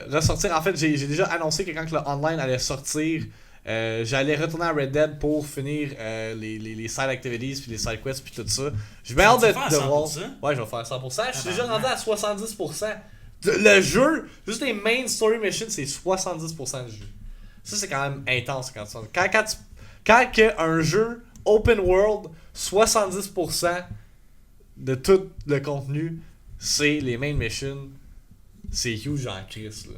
ressortir, en fait, j'ai déjà annoncé que quand le online allait sortir, j'allais retourner à Red Dead pour finir les side activities, puis les side quests, puis tout ça. J'ai bien hâte de voir. Ouais, je vais faire 100%. Je suis déjà rendu à 70%. Le jeu, juste les main story missions, c'est 70% du jeu. Ça, c'est quand même intense quand tu quand un jeu open world, 70% de tout le contenu, c'est les main missions, c'est huge en crise, là.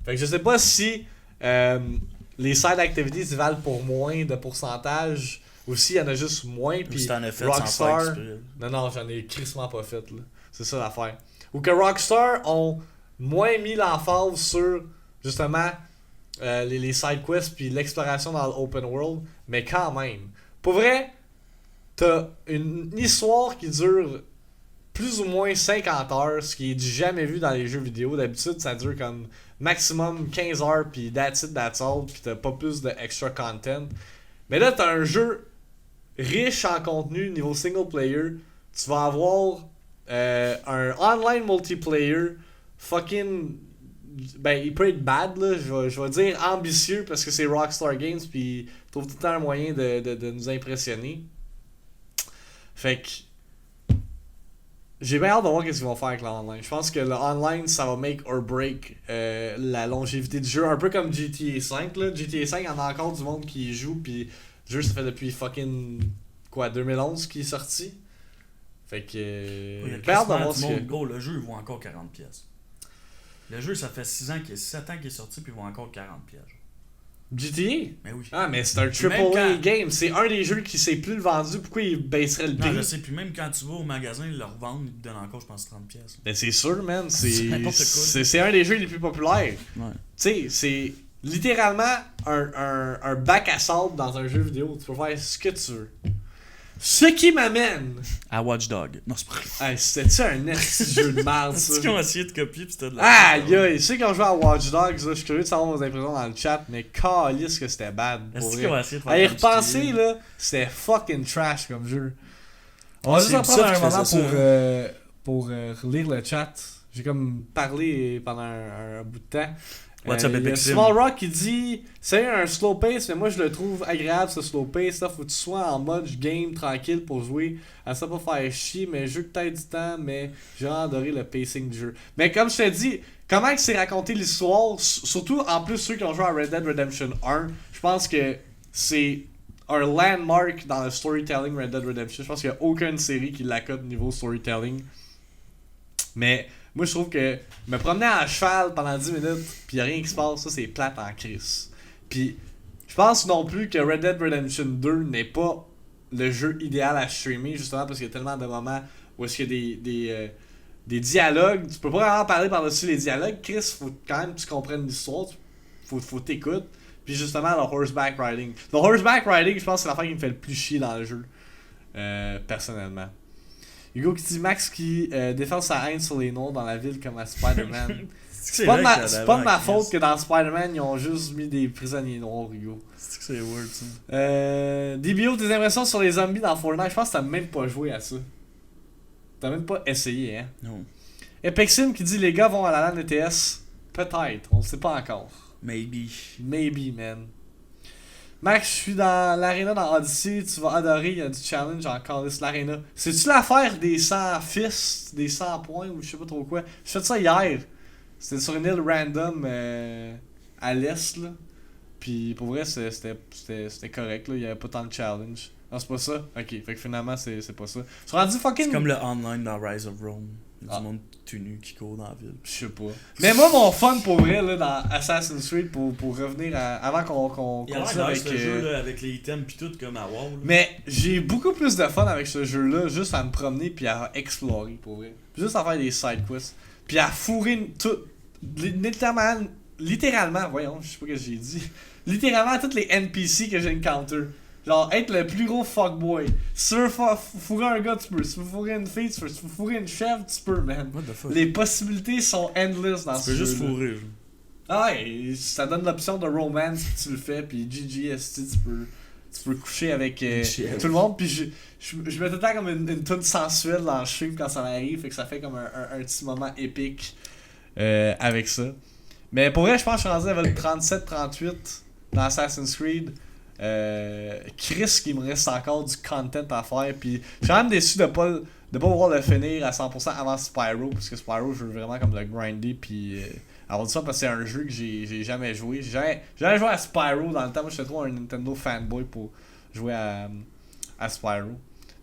Fait que je sais pas si le les side activities valent pour moins de pourcentage. Aussi, il y en a juste moins. Ou Puis si t'en as fait Rockstar. sans faire exprès. Non, j'en ai crissement pas fait. Là. C'est ça l'affaire. Ou que Rockstar ont moins mis l'emphase sur justement les side quests puis l'exploration dans l'open world. Mais quand même. Pour vrai, t'as une histoire qui dure plus ou moins 50 heures, ce qui est du jamais vu dans les jeux vidéo. D'habitude, ça dure comme maximum 15 heures, puis that's it, that's all, puis t'as pas plus de extra content. Mais là, t'as un jeu riche en contenu niveau single player. Tu vas avoir un online multiplayer fucking... Ben, il peut être bad, là. Je vais dire ambitieux parce que c'est Rockstar Games, puis ils trouvent tout le temps un moyen de nous impressionner. Fait que... J'ai bien hâte de voir ce qu'ils vont faire avec l'online. Je pense que le online, ça va make or break la longévité du jeu. Un peu comme GTA 5, là. GTA 5, il y en a encore du monde qui y joue, puis le jeu, ça fait depuis fucking... Quoi, 2011 qu'il est sorti? Fait que... Il y a j'ai hâte de quasiment voir du ce monde, que... gros, le jeu, il vaut encore 40 pièces. Le jeu, ça fait 7 ans qu'il est sorti, puis il vaut encore 40 pièces. GTA? Mais oui. Ah, mais c'est un Même AAA quand- game. C'est un des jeux qui s'est plus le vendu. Pourquoi il baisserait le Non, je prix? sais, puis même quand tu vas au magasin, ils le revendent, ils te donnent encore, je pense, 30 pièces. Ben c'est sûr, man. C'est n'importe quoi. C'est un des jeux les plus populaires. Ouais. Tu sais, c'est littéralement un bac à sable dans un jeu vidéo. Tu peux faire ce que tu veux. Ce qui m'amène... À Watch Dog. Non, c'est pas vrai. Hey, c'était-tu un petit jeu de merde, ça? C'est qu'ils ont essayé de copier, puis c'était de la... Aïe, aïe. Ceux qui ont joué à Watch Dogs, là, je suis curieux de savoir vos impressions dans le chat, mais calisse que c'était bad. Pour Est-ce vrai. qu'ils ont essayé de faire À y comme repenser, GTA? là, c'était fucking trash comme jeu. On va juste C'est en prendre Ubisoft un qui moment faisait ça. pour relire le chat. J'ai comme parlé pendant un bout de temps. What's up, Il y a Epic Sim? Small Rock qui dit c'est un slow pace, mais moi je le trouve agréable ce slow pace. Là, faut que tu sois en mode game tranquille pour jouer. À ça pas faire chier, mais jeu que t'as du temps, mais j'ai adoré le pacing du jeu. Mais comme je t'ai dit, comment c'est raconté l'histoire, surtout en plus ceux qui ont joué à Red Dead Redemption 1, je pense que c'est un landmark dans le storytelling Red Dead Redemption. Je pense qu'il n'y a aucune série qui l'accote niveau storytelling. Mais moi je trouve que me promener à cheval pendant 10 minutes puis y a rien qui se passe, ça c'est plate en crise. Puis je pense non plus que Red Dead Redemption 2 n'est pas le jeu idéal à streamer, justement parce qu'il y a tellement de moments où est-ce qu'il y a des dialogues. Tu peux pas vraiment parler par-dessus les dialogues, Chris, faut quand même que tu comprennes l'histoire, faut t'écouter. Puis justement le horseback riding. Le horseback riding, je pense que c'est l'affaire qui me fait le plus chier dans le jeu. Personnellement. Hugo qui dit Max qui défend sa haine sur les noirs dans la ville comme à Spider-Man. C'est pas, de ma faute que dans Spider-Man ils ont juste mis des prisonniers noirs, Hugo. C'est que c'est weird, ça. DBO, tes impressions sur les zombies dans Fortnite, je pense que t'as même pas joué à ça. T'as même pas essayé, hein. Non. Epic Sim qui dit les gars vont à la LAN ETS. Peut-être, on le sait pas encore. Maybe. Maybe, man. Max, je suis dans l'arena dans Odyssey, tu vas adorer, il y a du challenge encore de l'arena. C'est-tu l'affaire des 100 fists, des 100 points ou je sais pas trop quoi? J'ai fait ça hier. C'était sur une île random à l'est, là. Puis pour vrai, c'était correct, là. Il y avait pas tant de challenge. Non, c'est pas ça? Ok, fait que finalement, c'est pas ça. Ils sont rendus fucking... C'est comme le online dans Rise of Rome. Il y a Ah. du monde tout nu qui court dans la ville. Je sais pas. Mais moi, mon fun pour vrai, là, dans Assassin's Creed, pour revenir avant qu'on Il y a continue l'air avec... ce jeu là, avec les items pis tout comme à WoW. Là. Mais j'ai beaucoup plus de fun avec ce jeu-là, juste à me promener puis à explorer, pour vrai. Juste à faire des side quests. Puis à fourrer tout... Littéralement, voyons, je sais pas ce que j'ai dit. Littéralement, tous les NPC que j'ai encounter. Genre, être le plus gros fuckboy. Si tu veux fourrer un gars, tu peux. Si tu veux fourrer une fille, tu peux. Si tu veux fourrer une chèvre, tu peux, man. What the fuck? Les possibilités sont endless dans Tu ce peux jeu. juste fourrer. Genre. Ah ouais, ça donne l'option de romance, puis tu le fais, puis GGST, tu peux coucher avec tout le monde, puis je mets tout le temps comme une tune sensuelle dans le stream quand ça m'arrive, fait que ça fait comme un petit moment épique avec ça. Mais pour vrai, je pense que je suis rendu à level 37-38 dans Assassin's Creed. Chris, qu'il me reste encore du content à faire, puis je suis quand même déçu de pas pouvoir le finir à 100% avant Spyro, parce que Spyro, je veux vraiment comme le grinder, puis avoir dit ça parce que c'est un jeu que j'ai jamais joué. J'ai jamais joué à Spyro dans le temps. Moi, j'étais trop un Nintendo fanboy pour jouer à Spyro.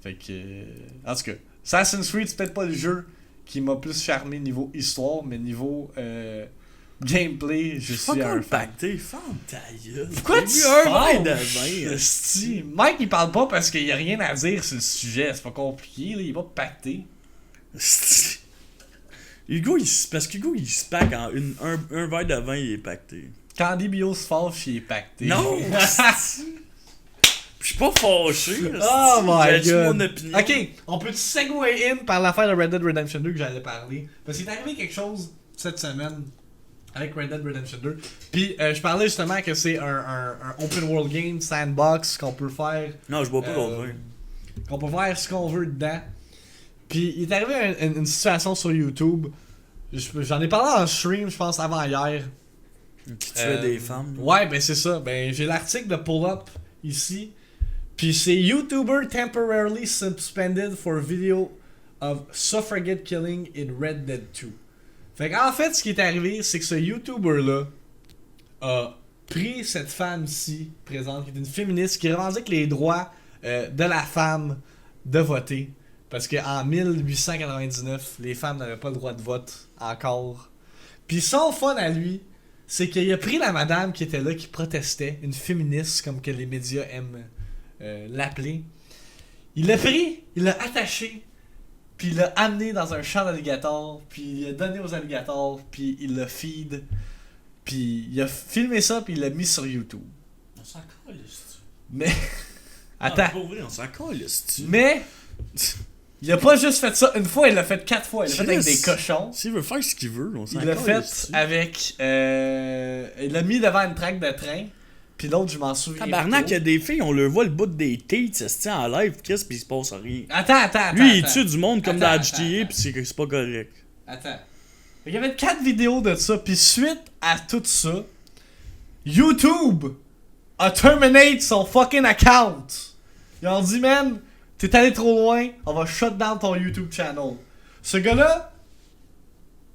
Fait que... en tout cas, Assassin's Creed, c'est peut-être pas le jeu qui m'a plus charmé niveau histoire, mais niveau gameplay, je suis un fan. pacté, ferme ta gueule. Pourquoi J'ai tu bu un verre de fâches, vin. esti? Mike, il parle pas parce qu'il y a rien à dire sur le sujet. C'est pas compliqué, là. Il est pas pacté. Hugo, parce qu'Hugo, il se pack en un verre de vin, il est pacté. Quand DBO se fâche, il est pacté. Non! Je suis pas fâché. Oh my J'ai dit god. mon opinion. Ok, on peut segway in par l'affaire de Red Dead Redemption 2 que j'allais parler. Parce qu'il est arrivé quelque chose cette semaine avec Red Dead Redemption 2. Puis je parlais justement que c'est un open world game, sandbox, qu'on peut faire. Non, je bois pas d'autre vin. Qu'on peut faire ce qu'on veut dedans. Puis il est arrivé une situation sur YouTube. J'en ai parlé en stream, je pense, avant hier. Qui tuait des femmes. Ouais, ben c'est ça. Ben j'ai l'article de Pull Up ici. Puis c'est YouTuber temporarily suspended for video of suffragette killing in Red Dead 2. Fait qu'en fait, ce qui est arrivé, c'est que ce YouTuber-là a pris cette femme-ci, présente, qui est une féministe, qui revendique les droits de la femme de voter. Parce qu'en 1899, les femmes n'avaient pas le droit de vote encore. Puis son fun à lui, c'est qu'il a pris la madame qui était là, qui protestait, une féministe, comme que les médias aiment l'appeler. Il l'a pris, il l'a attaché, puis il l'a amené dans un champ d'alligators, puis il l'a donné aux alligators, puis il l'a feed, puis il a filmé ça, puis il l'a mis sur YouTube. On s'en calisse. Mais... Attends. Pour vrai, on s'en calisse. Mais... Il a pas juste fait ça une fois, il l'a fait 4 fois. Il l'a fait avec Chris. des cochons. S'il veut faire ce qu'il veut, on s'en Il l'a fait calisse. avec... il l'a mis devant une traque de train. Puis l'autre, je m'en souviens. Tabarnak, il y plus a des filles, on leur voit le bout des têtes, ça se tient en live, qu'est-ce pis il se passe rien. Attends. Lui, il attends. tue du monde comme Attends, dans GTA, pis c'est pas correct. Attends. Il y avait 4 vidéos de ça. Puis suite à tout ça, YouTube a terminé son fucking account. Ils ont dit, man, t'es allé trop loin, on va shut down ton YouTube channel. Ce gars-là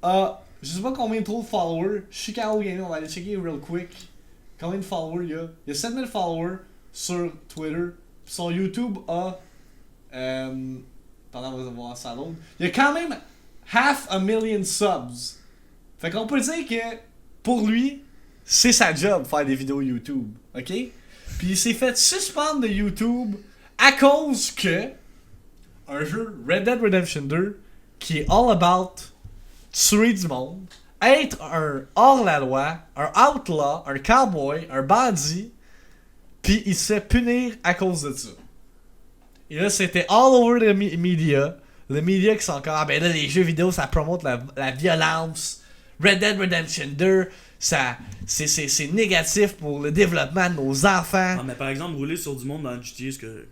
a, je sais pas combien trop de followers. Chicago Gaming, on va aller checker real quick. Combien de followers il y a? Il y a 7000 followers sur Twitter. Son YouTube a... pendant on va voir ça l'autre. Il y a quand même 500,000 subs. Fait qu'on peut dire que pour lui, c'est sa job faire des vidéos YouTube. Ok? Puis il s'est fait suspendre de YouTube à cause que un jeu Red Dead Redemption 2 qui est all about tuer du monde, être un hors-la-loi, un outlaw, un cowboy, un bandit, puis il se fait punir à cause de ça. Et là, c'était all over the media. Le media qui sont encore, ah ben là, les jeux vidéo, ça promote la violence. Red Dead Redemption 2, ça, c'est négatif pour le développement de nos enfants. Ah, mais par exemple, rouler sur du monde dans le GTA, c'est correct.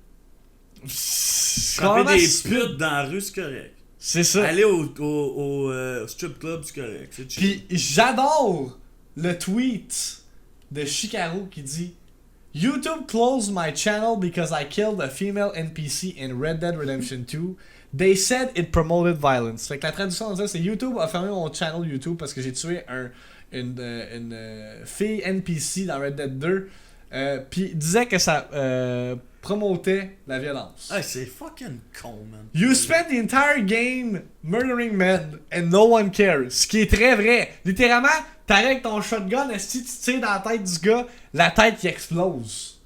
Comment Frapper des c'est- putes dans la rue, c'est correct. C'est ça. Aller au strip club, c'est correct. C'est chill. Puis j'adore le tweet de Shikaru qui dit YouTube closed my channel because I killed a female NPC in Red Dead Redemption 2. They said it promoted violence. Fait que la traduction de ça, c'est YouTube a fermé mon channel YouTube parce que j'ai tué une fille NPC dans Red Dead 2. Puis il disait que ça promotait la violence. Hey, c'est fucking con, man. You spent the entire game murdering men and no one cares. Ce qui est très vrai. Littéralement, t'arrêtes avec ton shotgun, si tu tires dans la tête du gars, la tête qui explose.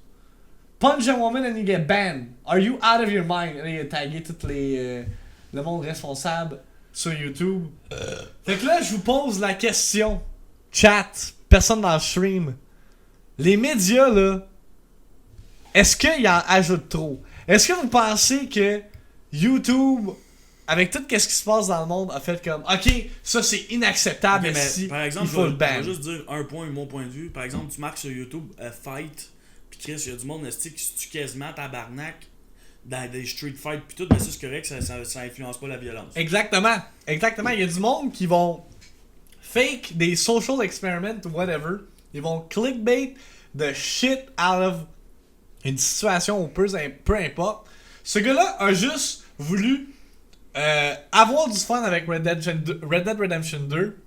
Punch a woman and you get banned. Are you out of your mind? Et il a tagué tout le monde responsable sur YouTube. Fait que là, je vous pose la question. Chat, personne dans le stream. Les médias, là, est-ce qu'ils en ajoutent trop? Est-ce que vous pensez que YouTube, avec tout ce qui se passe dans le monde, a fait comme ok, ça c'est inacceptable, Ok, mais si par exemple, il faut le je ban. vais juste dire un point, mon point de vue. Par exemple, tu marques sur YouTube Fight, pis Chris, il y a du monde esti qui se tue quasiment tabarnak dans des street fights, pis tout, mais ça c'est correct, ça influence pas la violence. Exactement. Il y a du monde qui vont fake des social experiments ou whatever. Ils vont clickbait the shit out of une situation ou peu importe. Ce gars-là a juste voulu avoir du fun avec Red Dead Redemption 2,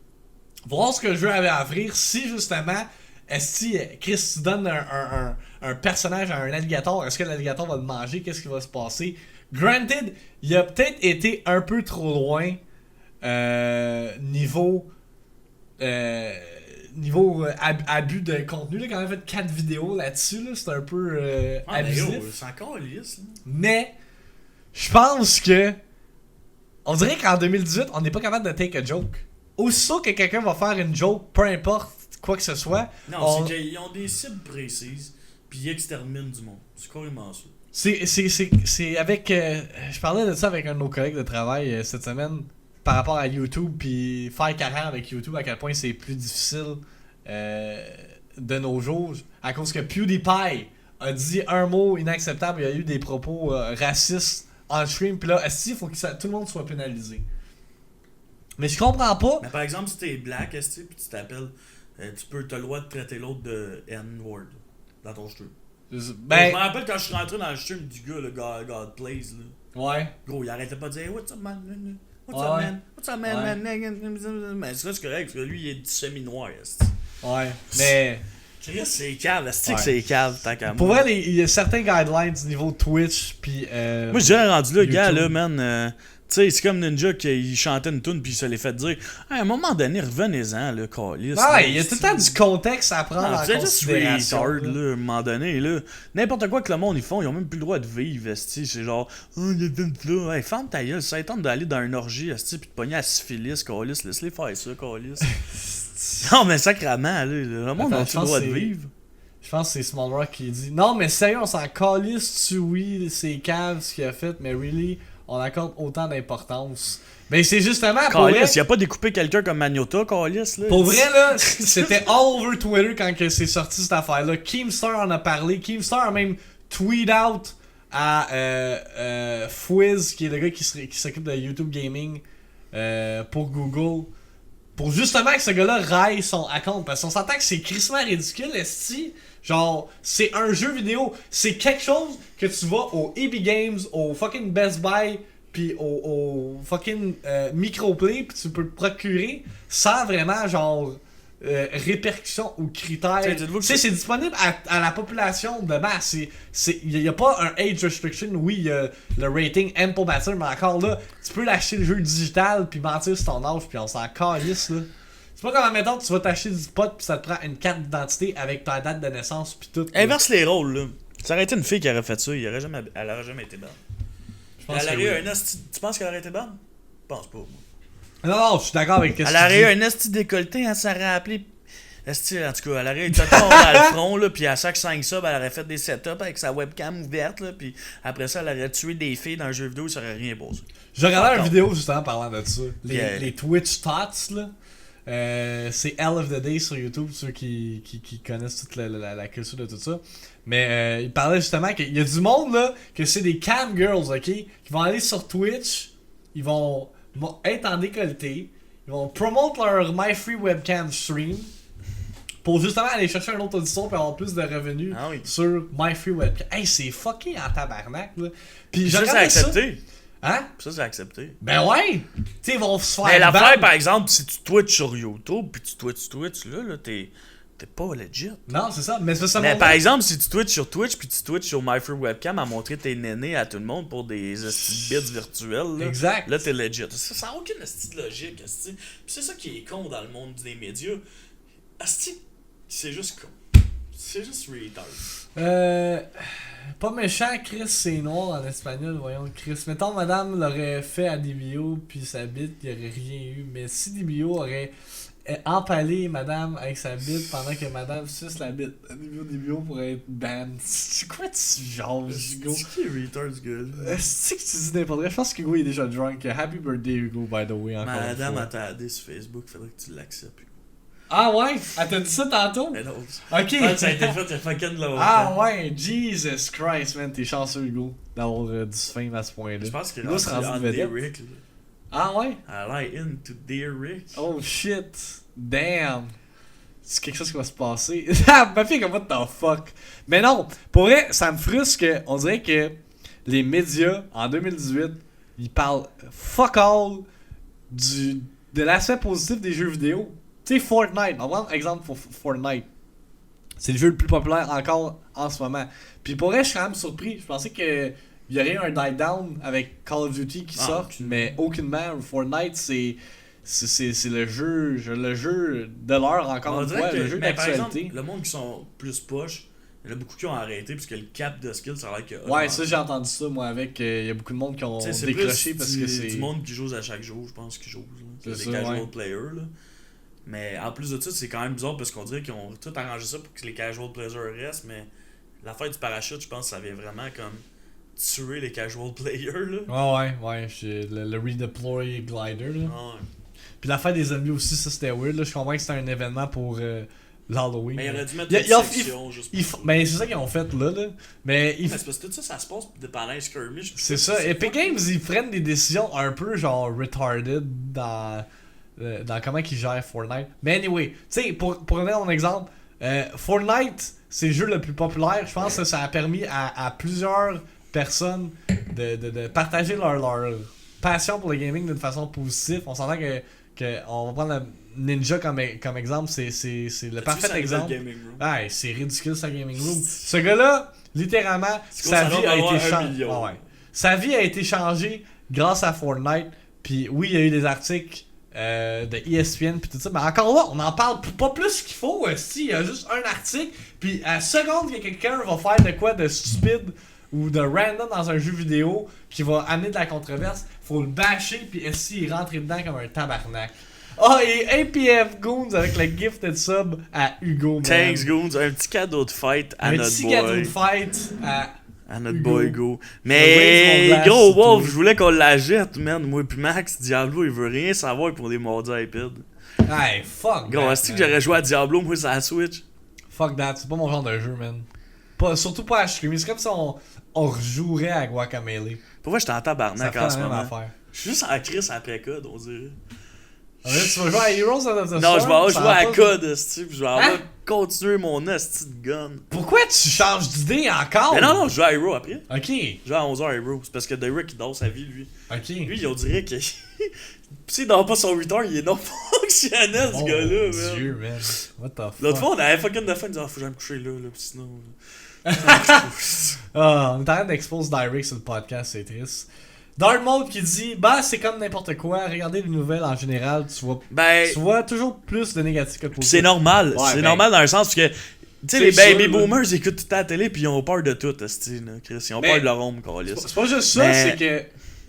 voir ce que le jeu avait à offrir. Si justement, si Chris tu donnes un personnage à un alligator, est-ce que l'alligator va le manger? Qu'est-ce qui va se passer? Granted, il a peut-être été un peu trop loin niveau niveau abus de contenu, là, quand on a fait 4 vidéos là-dessus, là, c'est un peu abusif. C'est encore lisse, là. Mais, je pense que. On dirait qu'en 2018, on n'est pas capable de take a joke. Aussitôt que quelqu'un va faire une joke, peu importe quoi que ce soit. Non, c'est qu'ils ont des cibles précises, puis ils exterminent du monde. C'est carrément ça. C'est avec. Je parlais de ça avec un de nos collègues de travail cette semaine par rapport à YouTube, puis faire carrière avec YouTube, à quel point c'est plus difficile de nos jours. À cause que PewDiePie a dit un mot inacceptable, il y a eu des propos racistes en stream, puis là, il faut que tout le monde soit pénalisé. Mais je comprends pas. Mais par exemple, si t'es black, puis tu t'appelles, t'as le droit de traiter l'autre de N-word dans ton stream. Ben, Je me rappelle quand je suis rentré dans le stream du gars, le God Plays, là. ouais. Gros, il arrêtait pas de dire What's up, man? What's Ouais. up, man? What's up, man? Ouais. Mais ça, c'est correct, parce que lui, il est semi-noir, Ouais. Mais. Chris, c'est cave, est-ce Ouais. que c'est cave, tant qu'à moi. Pour vrai, il y a certains guidelines niveau Twitch, puis. Moi, j'ai rendu là, YouTube. gars, là, man. Tu sais, c'est comme Ninja qui chantait une tune puis il se l'est fait dire. À un moment donné, revenez-en, là, calice. Ouais, il y a tout le temps du contexte à prendre en C'est juste considération. retard, là. là, à un moment donné, là. N'importe quoi que le monde ils font, ils ont même plus le droit de vivre, esti. C'est genre, oh, il y a tout là. Hey, ferme ta gueule, ça tente d'aller dans une orgie, esti, pis de pogner à syphilis, calice. Laisse-les faire ça, calice. Non, mais sacrément, là, le monde Attends, a je tout le pense droit que de c'est- vivre. Je pense que c'est Small Rock qui dit non, mais sérieux, on s'en calisse, tu oui, c'est cave ce qu'il a fait, mais really, on accorde autant d'importance. Mais c'est justement pour vrai, Calice, il a pas découpé quelqu'un comme Magnota, calice, là. pour vrai là, c'était all over Twitter quand que c'est sorti cette affaire-là. Keemstar en a parlé, Keemstar a même tweet out à Fwiz, qui est le gars qui s'occupe de YouTube Gaming pour Google. Pour justement que ce gars-là raille son account. Parce qu'on s'entend que c'est crissement ridicule, esti. Genre, c'est un jeu vidéo. C'est quelque chose que tu vas au EB Games, au fucking Best Buy, puis au fucking Microplay, puis tu peux te procurer sans vraiment, genre, répercussions ou critères. T'sais, Tu dites-vous que sais, c'est disponible à la population de masse. Il n'y a pas un age restriction. Oui, il y a le rating Ample Matter, mais encore là, tu peux l'acheter le jeu digital puis mentir sur ton âge, puis on s'en calisse, là. C'est pas comme, admettons, tu vas t'acheter du pot puis ça te prend une carte d'identité avec ta date de naissance puis tout. là. Inverse les rôles, là. Ça aurait été une fille qui aurait fait ça, elle aurait jamais été bonne. Je pense Elle que aurait eu oui. un esti. Tu penses qu'elle aurait été bonne? Je pense pas, moi. Non, je suis d'accord avec ce que Elle tu aurait dis. eu un esti décolleté, elle s'aurait appelé. Esti, en tout cas, elle aurait eu tout dans le front, là, puis à chaque 5 subs, elle aurait fait des setups avec sa webcam ouverte, là, puis après ça, elle aurait tué des filles dans un jeu vidéo, ça aurait rien posé. J'ai regardé une Encore. vidéo justement parlant de ça. Yeah. Les Twitch Tots, là. C'est Hell of the Day sur YouTube, ceux qui connaissent toute la culture de tout ça. Mais il parlait justement qu'il y a du monde là, que c'est des cam girls, ok? Qui vont aller sur Twitch, ils vont être en décolleté, ils vont promote leur My Free Webcam stream pour justement aller chercher un autre auditoire et avoir plus de revenus Ah oui. sur My Free Webcam. Hey, c'est fucké en tabarnak là. Puis Puis je ça, c'est regardais ça. accepté. Hein? Ça, c'est accepté. Ben ouais! Tu sais, ils vont se faire Mais l'affaire, ban. par exemple, si tu twitches sur YouTube, puis tu twitches là, t'es pas legit. Non, c'est ça. Mais c'est ça. Mais par exemple, si tu twitches sur Twitch, puis tu twitches sur My Free Webcam à montrer tes nénés à tout le monde pour des esti de bits virtuels, là, Exact. là t'es legit. Ça n'a aucune esti de logique, esti. Puis c'est ça qui est con dans le monde des médias. Esti, c'est juste con. C'est juste retard. Pas méchant, Chris, c'est noir en espagnol, voyons. Chris, mettons, madame l'aurait fait à DBO, puis sa bite, il n'y aurait rien eu. Mais si DBO aurait empalé madame avec sa bite pendant que madame suce la bite, DBO pourrait être ban. C'est quoi tu jases, Hugo? C'est qui est retard, ce gars-là? C'est que tu dis n'importe quoi. Je pense qu'Hugo est déjà drunk. Happy birthday, Hugo, by the way, encore une Madame fois. a tardé sur Facebook, faudrait que tu l'acceptes. Ah ouais? Elle t'a dit ça tantôt? Mais non. Ok. Ça a été fait il y a fucking longtemps. Ah ouais, Jesus Christ, man, t'es chanceux, Hugo, d'avoir du fame à ce point-là. Je pense qu'il Hugo se rendu rendu en vedette. Derrick, là. Ah ouais? I like into Derrick. Oh shit. Damn. C'est quelque chose qui va se passer. Ah, ma fille, comme what the fuck. Mais non, pour vrai, ça me frustre que, on dirait que les médias, en 2018, ils parlent fuck all de l'aspect positif des jeux vidéo. Tu sais, Fortnite, on va prendre exemple pour Fortnite. C'est le jeu le plus populaire encore en ce moment. Puis pour vrai, je suis quand même surpris. Je pensais que il y aurait eu un die down avec Call of Duty qui sort, mais aucunement. Fortnite, c'est c'est le jeu de l'heure encore On une dirait fois, que, le jeu mais par exemple, d'actualité. le monde qui sont plus poches, il y en a beaucoup qui ont arrêté parce que le cap de skill, ça a l'air que. Ouais, ça j'ai entendu ça moi avec. Il y a beaucoup de monde qui ont T'sais, c'est décroché plus parce que c'est. du monde qui joue à chaque jour, je pense, qui joue. C'est des ça, casual ouais. players. Là. Mais en plus de ça, c'est quand même bizarre parce qu'on dirait qu'ils ont tout arrangé ça pour que les casual players restent. Mais l'affaire du parachute, je pense que ça vient vraiment comme tuer les casual players. Là. Ouais, le redeploy glider là. Ah ouais. Puis l'affaire des zombies aussi, ça c'était weird là. Je comprends que c'était un événement pour l'Halloween. Mais il aurait dû mettre Il- une il- section juste pour ça. Ben c'est ça qu'ils ont fait là. Mais Mais c'est parce que tout ça, ça se passe pendant les skirmish. c'est ça. Epic Games, ils prennent des décisions un peu genre retarded dans comment ils gèrent Fortnite. Mais anyway, tu sais, pour donner mon exemple, Fortnite, c'est le jeu le plus populaire. Je pense que ça a permis à plusieurs personnes de partager leur passion pour le gaming d'une façon positive. On s'entend que on va prendre le Ninja comme exemple, c'est le parfait exemple. Ouais, c'est ridicule sa gaming room. Ce gars-là, littéralement, sa vie a été changée. Sa vie a été changée grâce à Fortnite. Puis oui, il y a eu des articles de ESPN puis tout ça, mais encore là, on en parle pas plus qu'il faut. Si, il y a juste un article, puis à la seconde que quelqu'un va faire de quoi de stupide ou de random dans un jeu vidéo qui va amener de la controverse, faut le bâcher, puis si il rentre dedans comme un tabarnak. Et APF Goons avec le gifted sub à Hugo, man. Thanks, Goons. Un petit cadeau de fête à notre petit boy. cadeau de fête à notre Hugo. boy Go. raise Mais mon glass, gros c'est Wolf, tout. je voulais qu'on la jette, man. Moi puis Max, Diablo, il veut rien savoir pour les mordus iPad. Hey, fuck Gros, that, est-ce que man. j'aurais joué à Diablo, moi, sur la Switch? Fuck that, c'est pas mon genre de jeu, man. Surtout pas à streamer, c'est comme si on rejouerait à Guacamelee. Pourquoi j'étais en Ça tabarnak fait en la ce même moment? affaire. Je suis juste en crise après code, on dirait. En fait, tu vas jouer à Heroes of the Non, je vais Storm, avoir ça joué va à pas- code, esti, puis je vais avoir Hein? continuer mon esti de gun. Pourquoi tu changes d'idée encore? Mais non, je joue à Hero après. Ok, Je joue à 11h Hero. C'est parce que Derek, il dort sa vie, lui. ok. Lui, on dirait que. S'il dort pas son retard, il est non fonctionnel, ce Oh, gars-là, mon man. Dieu, man. What the fuck? L'autre fois, on avait fucking de fin, il disait, faut que j'aille me coucher là, puis sinon. Ah, on est en train d'expose Direct sur le podcast, c'est triste. Dark Mode qui dit, bah c'est comme n'importe quoi, regardez les nouvelles en général, tu vois toujours plus de négatif que de positif. C'est normal. Ouais, c'est ben, normal dans le sens que. Tu sais, c'est les baby sûr, là. boomers ils écoutent tout le temps la télé puis ils ont peur de tout, esti, là, Chris. Ils ont Mais- peur de leur ombre, câlisse. C'est pas juste ça, Mais- c'est que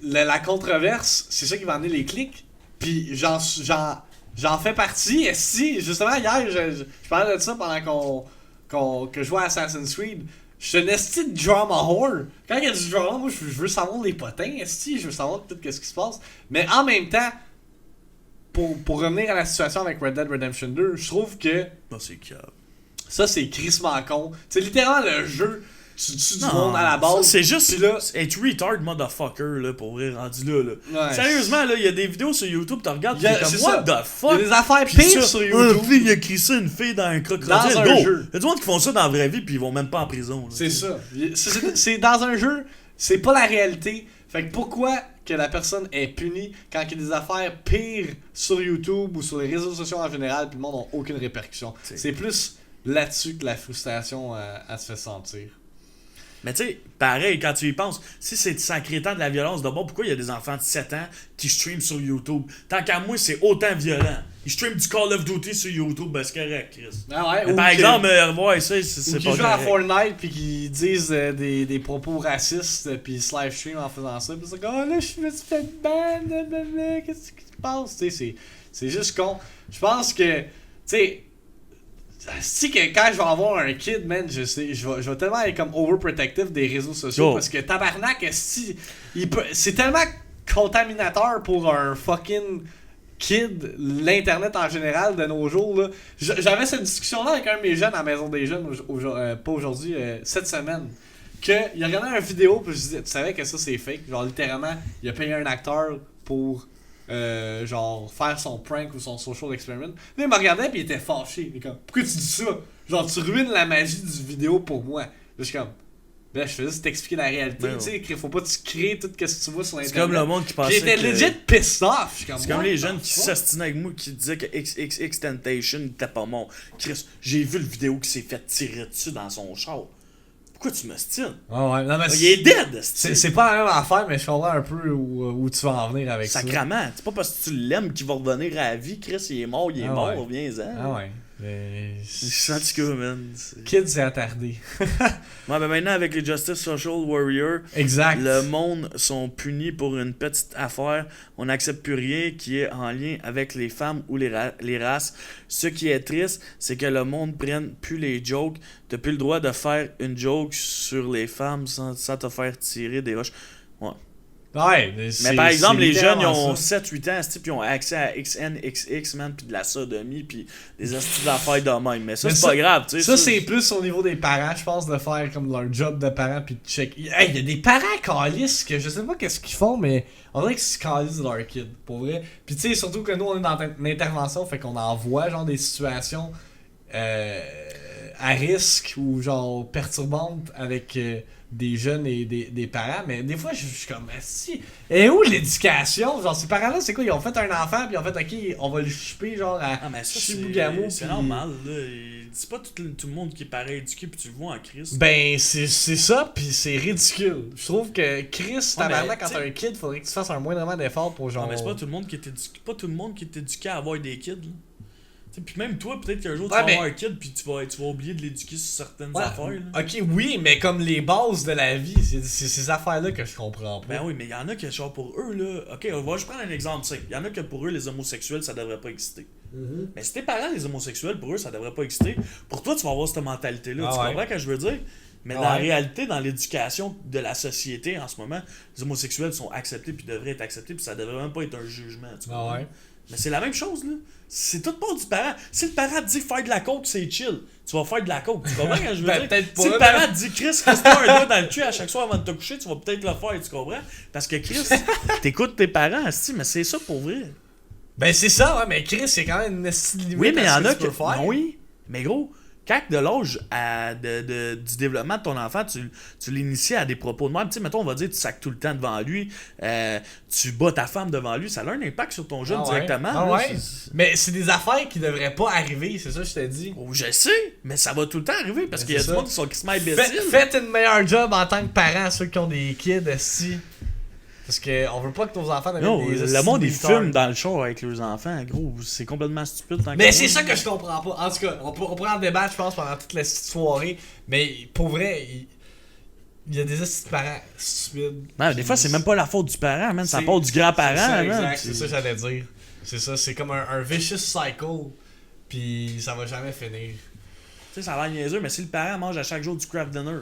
la controverse, c'est ça qui va amener les clics. Puis j'en fais partie. Et si, justement, hier, je parlais de ça pendant que je jouais à Assassin's Creed. Je suis un esti de drama whore. Quand il y a du drama, moi, je veux savoir les potins, esti, je veux savoir tout ce qui se passe. Mais en même temps, pour revenir à la situation avec Red Dead Redemption 2, je trouve que Non, c'est câble. ça, c'est crissement con. C'est littéralement le jeu, tu tues du monde à la base. ça, c'est juste Puis là, être retard motherfucker là, pour vrai rendu là. Ouais. Sérieusement, là, il y a des vidéos sur YouTube, tu regardes, Il y a- t'es comme c'est what ça. the il y a fuck? des affaires Puis pires ça, sur un YouTube. fille, il a crissé une fille dans un crocodile. Dans un Go! jeu. Il y a du monde qui font ça dans la vraie vie puis ils vont même pas en prison. là, C'est tu sais. ça. C'est dans un jeu, c'est pas la réalité. Fait que pourquoi que la personne est punie quand il y a des affaires pires sur YouTube ou sur les réseaux sociaux en général puis le monde n'a aucune répercussion. T'sais. C'est plus là-dessus que la frustration elle se fait sentir. Mais tu sais, pareil, quand tu y penses, si c'est sacrétant de la violence, d'abord, pourquoi il y a des enfants de 7 ans qui streament sur YouTube? Tant qu'à moi, c'est autant violent. Ils streament du Call of Duty sur YouTube, ben c'est correct, Chris. Ah ouais, Mais ou par que- exemple, revoir ça, ou c'est qui pas jouent à correct. Fortnite puis qui disent des propos racistes puis ils se live stream en faisant ça puis c'est comme oh là je me suis fait ban blablabla, qu'est-ce qui se passe, tu sais, c'est juste con. Je pense que tu sais si que quand je vais avoir un kid, man, je vais tellement être comme overprotective des réseaux sociaux Yo. parce que tabarnak, si c'est tellement contaminateur pour un fucking kid, l'internet en général de nos jours là. J'avais cette discussion là avec un de mes jeunes à la maison des jeunes pas aujourd'hui, cette semaine. Que il a regardé une vidéo puis je disais, tu savais que ça c'est fake, genre littéralement, il a payé un acteur pour genre faire son prank ou son social experiment. Là il me regardait puis il était fâché. Il est comme pourquoi tu dis ça? Genre tu ruines la magie du vidéo pour moi. Là, je suis comme ben, je fais juste t'expliquer la réalité, Ben, tu sais, qu'il faut pas que tu crées tout ce que tu vois sur C'est internet. comme le monde qui pensait J'étais que... legit pissed off. Je suis C'est comme what les the jeunes qui fuck? s'ostinaient avec moi qui disaient que XXX Temptation n'était pas bon. Chris, j'ai vu le vidéo qui s'est fait tirer dessus dans son char. Pourquoi tu m'ostines? Ah ouais, non, mais Il est dead, c'est pas la même affaire, mais je comprends un peu où tu vas en venir avec ça. Sacrement, c'est pas parce que tu l'aimes qu'il va revenir à la vie. Chris, il est mort, Ah mort, ouais. viens-en. Ah ouais. Mais... Je sens que, man. Kid s'est attardé. Ouais, ben maintenant, avec les Justice Social Warriors, Exact. le monde sont punis pour une petite affaire. On n'accepte plus rien qui est en lien avec les femmes ou les races. Ce qui est triste, c'est que le monde prenne plus les jokes. T'as plus le droit de faire une joke sur les femmes sans te faire tirer des roches. Ouais. Ouais, Mais par exemple, les jeunes, ils littéralement ont ça. 7-8 ans, puis ils ont accès à XNXX, man, puis de la sodomie, puis des astuces d'affaires de même. Mais ça, Mais c'est ça- pas grave, tu sais. Ça, c'est plus au niveau des parents, je pense, de faire comme leur job de parents puis de check. Hey, il y a des parents calices que je sais pas qu'est-ce qu'ils font, mais on dirait qu'ils se calissent de leur kid, pour vrai. Puis tu sais, surtout que nous, on est dans l'intervention, fait qu'on en voit, genre, des situations à risque ou, genre, perturbantes avec des jeunes et des parents. Mais des fois, je suis comme, si. Et où l'éducation? Genre, ces parents-là, c'est quoi? Ils ont fait un enfant, puis ils ont fait, ok, on va le chipper, genre, à Ah, mais ça, Chibougamau. c'est puis- normal, là. C'est pas tout le monde qui est pareil éduqué, puis tu le vois en crise. Ben, c'est ça, pis c'est ridicule. Je trouve que Chris, tabarnak, quand t'sais- t'as un kid, faudrait que tu fasses un moindrement d'effort pour genre. Non, mais c'est pas tout le monde qui est éduqué, pas tout le monde qui est éduqué à avoir des kids, là. T'sais, puis même toi, peut-être qu'un jour, tu Ouais, vas mais- avoir un kid, puis tu vas oublier de l'éduquer sur certaines Ouais, affaires, là. Ok, oui, mais comme les bases de la vie, c'est ces affaires-là que je comprends pas. Ben oui, mais il y en a qui, genre, pour eux, là. Ok, on va juste prendre un exemple simple. Il y en a que pour eux, les homosexuels, ça devrait pas exister. Mais si tes parents, les homosexuels, pour eux, ça devrait pas exister. Pour toi, tu vas avoir cette mentalité-là. Ah tu ouais. comprends ce que je veux dire? Mais Ah dans la ouais. réalité, dans l'éducation de la société en ce moment, les homosexuels sont acceptés puis devraient être acceptés puis ça devrait même pas être un jugement. Tu Ah comprends? ouais. Mais c'est la même chose, là. C'est tout part du parent. Si le parent te dit faire de la coke, c'est chill. Tu vas faire de la coke. Tu comprends ce que je veux Ben, dire? peut-être pas, Si le mais- parent te dit Chris, reste-toi un doigt dans le cul à chaque soir avant de te coucher, tu vas peut-être le faire, tu comprends? Parce que Chris, t'écoutes tes parents, asti, mais c'est ça pour vrai. Ben c'est ça, ouais, mais Chris, c'est quand même une esti de limite Oui, mais il y à en ce a que tu peux faire. Ben oui, mais gros, quand de l'âge du développement de ton enfant, tu l'inities à des propos de même. Tu sais, mettons, on va dire, tu sacs tout le temps devant lui, tu bats ta femme devant lui, ça a un impact sur ton jeune Ah ouais. directement. Ah là, ouais. Mais c'est des affaires qui devraient pas arriver, c'est ça que je t'ai dit. Oh, je sais, mais ça va tout le temps arriver parce Mais qu'il y a c'est du ça. monde qui sont qui se met imbéciles. Faites une meilleure job en tant que parents, ceux qui ont des kids, esti. Parce que on veut pas que nos enfants deviennent Non, des le esti monde, de ils retards. filment dans le show avec leurs enfants, gros, c'est complètement stupide. tant Mais que c'est moi. ça que je comprends pas. En tout cas, on pourrait en débattre, je pense, pendant toute la soirée. Mais pour vrai, il y a des estis de parents stupides. Non, des fois, c'est même pas la faute du parent, man, ça C'est- part du grand-parent. C'est ça, man, exact, puis- c'est ça que j'allais dire. C'est ça, c'est comme un vicious cycle. Puis ça va jamais finir. Tu sais, ça a l'air niaiseux, mais si le parent mange à chaque jour du craft dinner,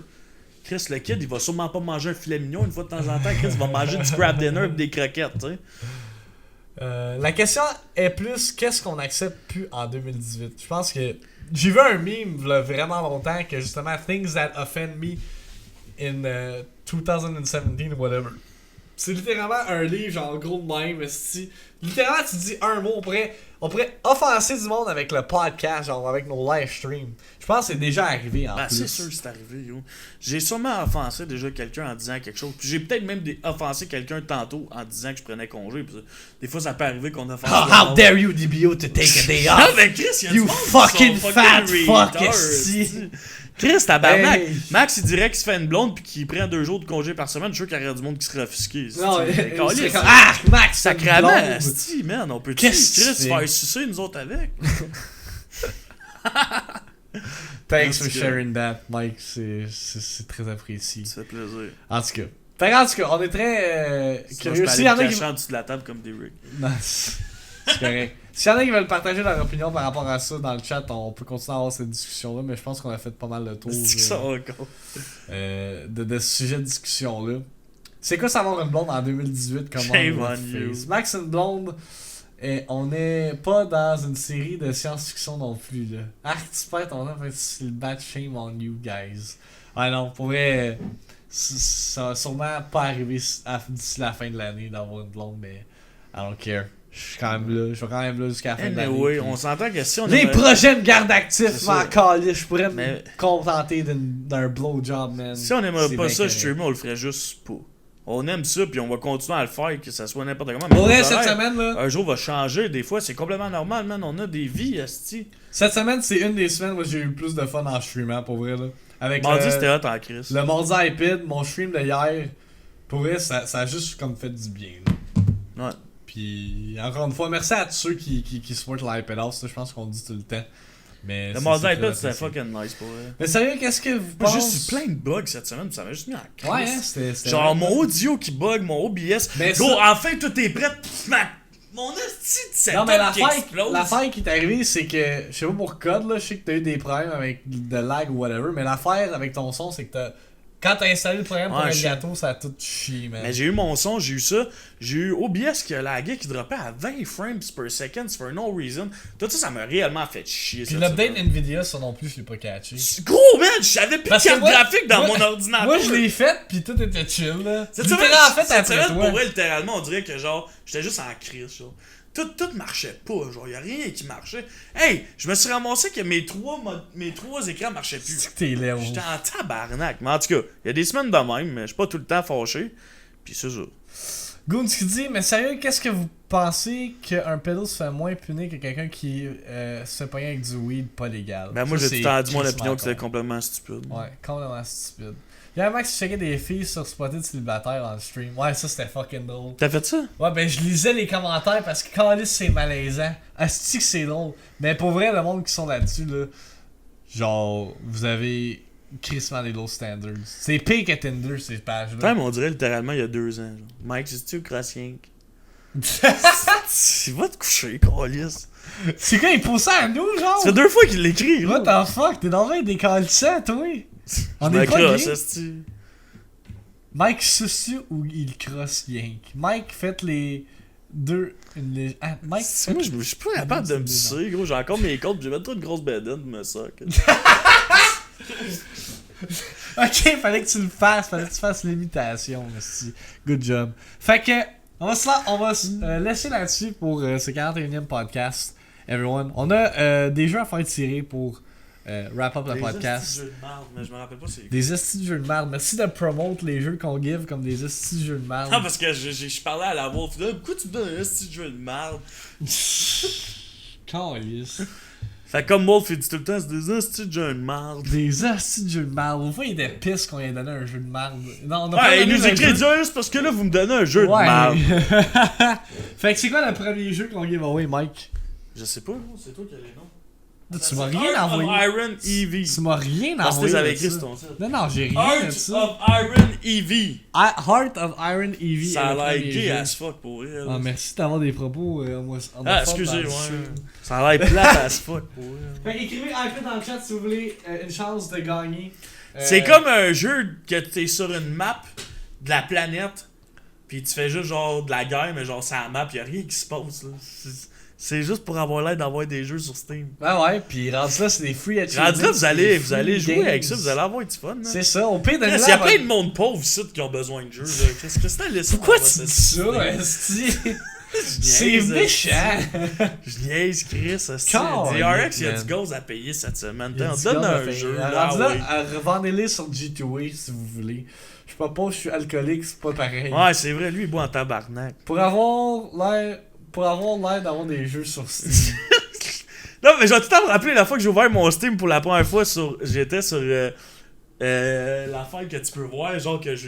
Chris, le kid, il va sûrement pas manger un filet mignon une fois de temps en temps. Chris, il va manger du craft dinner et des croquettes, tu sais. La question est plus qu'est-ce qu'on accepte plus en 2018. Je pense que j'ai vu un meme là, vraiment longtemps que justement things that offend me in 2017 whatever. C'est littéralement un livre genre gros de même, esti. Littéralement tu dis un mot, on pourrait offenser du monde avec le podcast, genre avec nos live streams. Je pense que c'est déjà arrivé en Ben, plus. c'est sûr que c'est arrivé, yo. J'ai sûrement offensé déjà quelqu'un en disant quelque chose. Puis j'ai peut-être même offensé quelqu'un tantôt en disant que je prenais congé. Puis des fois, ça peut arriver qu'on offense. How dare you DBO to take a day Ah, off? ben Chris, il y a You du monde qui fucking sont fat fucking fuck, retards, esti. esti. Chris, tabarnak. Hey. Max, il dirait qu'il se fait une blonde puis qu'il prend 2 jours de congé par semaine. Je suis sûr qu'il y aurait du monde qui serait offusqué. esti. Non, Mais c'est câlisse, comme, ah, Max, sacrément, blonde. esti, man. On peut Qu'est-ce que Chris, tu se fais? faire sucer, nous autres, avec. Thanks for En tout cas. sharing that, Mike. C'est très apprécié. Ça fait plaisir. En tout cas. Fait en tout cas, on est très Sinon, curieux. je S'il peux y aller en me a qui... cacher en dessous de la table comme des Rick. Non, c'est correct. S'il y en a qui veulent partager leur opinion par rapport à ça dans le chat, on peut continuer à avoir cette discussion-là, mais je pense qu'on a fait pas mal le tour C'est que ça va con. de ce sujet de discussion-là. C'est quoi savoir une blonde en 2018 comme Shame on on you. Max une blonde, on n'est pas dans une série de science-fiction non plus. Là. Arc, tu perds ton nom, c'est le bad shame on you guys. Ah non, pour vrai, ça va sûrement pas arriver d'ici la fin de l'année d'avoir une blonde, mais I don't care. Je suis quand même là, je vais quand même là jusqu'à la fin de l'année. Anyway, puis- on s'entend que si on Les avait- projets me gardent actif, C'est ça. m'en calisse. Je pourrais Mais- me contenter d'un blowjob, man. Si on aimerait C'est pas bien ça, correct. streamer, on le ferait juste pas. On aime ça, puis on va continuer à le faire, que ça soit n'importe comment. Pour nos vrai, cette horaires, semaine, là. un jour va changer, des fois, c'est complètement normal, man. On a des vies, esti. Cette semaine, c'est une des semaines où j'ai eu le plus de fun en streamant, pour vrai, là. Avec Mardi, c'était hot en crise. le mardi iPad, mon stream de hier, pour vrai, ça a juste comme fait du bien, là. Ouais. Puis, encore une fois, merci à tous ceux qui supportent l'iPad House, je pense qu'on le dit tout le temps. Mais Le Mardi c'est iPad, très c'était apprécié. fucking nice pour eux. Mais sérieux, qu'est-ce que vous Moi, pensez? j'ai juste plein de bugs cette semaine, ça m'a juste mis en crise. Ouais, hein, c'était Genre, vrai. mon audio qui bug, mon OBS. Mais Gros, ça- enfin, tout est prêt. Mon esti de setup Non, mais qui explose. l'affaire qui est arrivée, c'est que, je sais pas pour code, là, je sais que t'as eu des problèmes avec de lag ou whatever, mais l'affaire avec ton son, c'est que quand t'as installé le programme pour Ouais, Elgato, ça a tout chié, man. Mais j'ai eu mon son, j'ai eu ça. J'ai eu OBS qui a lagué, qui droppait à 20 frames per second for no reason. Tout ça, ça m'a réellement fait chier. Puis cette l'update semaine. Nvidia, ça non plus, je l'ai pas catché. Gros, man, j'avais plus de Parce que carte moi- graphique dans moi- mon ordinateur. Moi, je l'ai fait, pis tout était chill, là. Cette Littéralement, semaine, en fait, cette après semaine, toi. pour vrai, littéralement, on dirait que genre, j'étais juste en crise, genre. Tout marchait pas, genre, y'a rien qui marchait. Hey, je me suis ramassé que mes trois écrans marchaient plus. C'est que t'es laid, J'étais en tabarnak. Mais en tout cas, il y a des semaines de même, mais je suis pas tout le temps fâché. Puis c'est ça. Goons qui dit, mais sérieux, qu'est-ce que vous pensez qu'un pédo se fait moins punir que quelqu'un qui se fait pogner avec du weed pas légal? Ben moi, Ça, j'ai tout le temps c'est dit mon crissement opinion que c'était con. complètement stupide. Ouais, complètement stupide. Il y a un mec qui checkait des filles sur Spotted célibataire dans le stream. Ouais, ça c'était fucking drôle. T'as fait ça? Ouais, ben je lisais les commentaires parce que quand c'est malaisant. Asti que c'est drôle. Mais pour vrai, le monde qui sont là-dessus, là, genre, vous avez crissement des low standards. C'est pire que Tinder, ces pages-là. Putain, mais on dirait littéralement il y a 2 ans. Genre. Mike, c'est-tu ou Crossyank? Va te coucher, câlisse. C'est quoi, il pousse ça à nous, genre? Ça fait 2 fois qu'il l'écrit, What gros. the fuck? T'es dans le décalissant, toi? On Je me est pas crosse, gay. esti. Mike susu ou il crosse yank? Mike, faites les deux. Mike, Moi, je suis pas capable de me sucer, gros. J'ai encore mes comptes, j'ai même trop de grosses bédaines, me soc. Ok, fallait que tu le fasses, fallait que tu fasses l'imitation, merci. Good job. Fait que, on va se laisser là-dessus pour ce 41e podcast, everyone. On a des jeux à faire tirer pour wrap up le podcast. Des jeux de merde, mais je me rappelle pas c'est quoi. Des estis de jeux de merde. Merci de promote les jeux qu'on give comme des estis de jeux de merde. Non, parce que je parlais à la Wolf, là, pourquoi tu me donnes un petit jeu de merde? Calisse. Fait comme Wolf, il dit tout le temps, c'est des hosties de jeux de merde. Des estis de jeux de merde. Au fond, il était pisse qu'on lui ait donné un jeu de merde. Non, on a pas Ouais, il donné nous le écrit jeu. dire, c'est parce que là, vous me donnez un jeu de Ouais. merde. Fait que c'est quoi le premier jeu qu'on give away, Mike? Je sais pas, gros, c'est toi qui as les noms. Tu m'as rien Heart of envoyé. Iron EV. Tu m'as rien Parce que envoyé. t'avais de écrit ça. sur ton site. Non, non, j'ai rien de Heart ça. of Iron EV. Heart of Iron EV. Ça est a le l'air premier gay jeu. as fuck pour elle. Ah, merci d'avoir des propos Ah, excusez, ouais. Ça a l'air plate as fuck pour elle. Fait écrivez iPad dans le chat si vous voulez une chance de gagner. C'est comme un jeu que t'es sur une map de la planète, pis tu fais juste genre de la guerre, mais genre c'est la map, y'a rien qui se passe là. C'est juste pour avoir l'air d'avoir des jeux sur Steam. Ben ouais, pis rendu là, c'est des free achievements. Rendu là, vous allez free jouer games. avec ça, vous allez avoir du fun. Là. C'est ça, au pire de Il y a plein de monde pauvre ici qui ont besoin de jeux. Là. Qu'est-ce que c'est laissé? Pourquoi tu dis ça, esti? C'est méchant! Je niaise Chris, esti. Calme, DRX, il y a man. du gaz à payer cette semaine. Il y a On du donne gars un à payer. jeu. Là, Rendu ouais. là, revendez-les sur G2A si vous voulez. Je sais pas, je suis alcoolique, c'est pas pareil. Ouais, c'est vrai, lui il boit en tabarnak. Pour avoir l'air d'avoir des jeux sur Steam. Non, mais je vais tout le temps me rappeler la fois que j'ai ouvert mon Steam pour la première fois j'étais sur l'affaire que tu peux voir, genre que je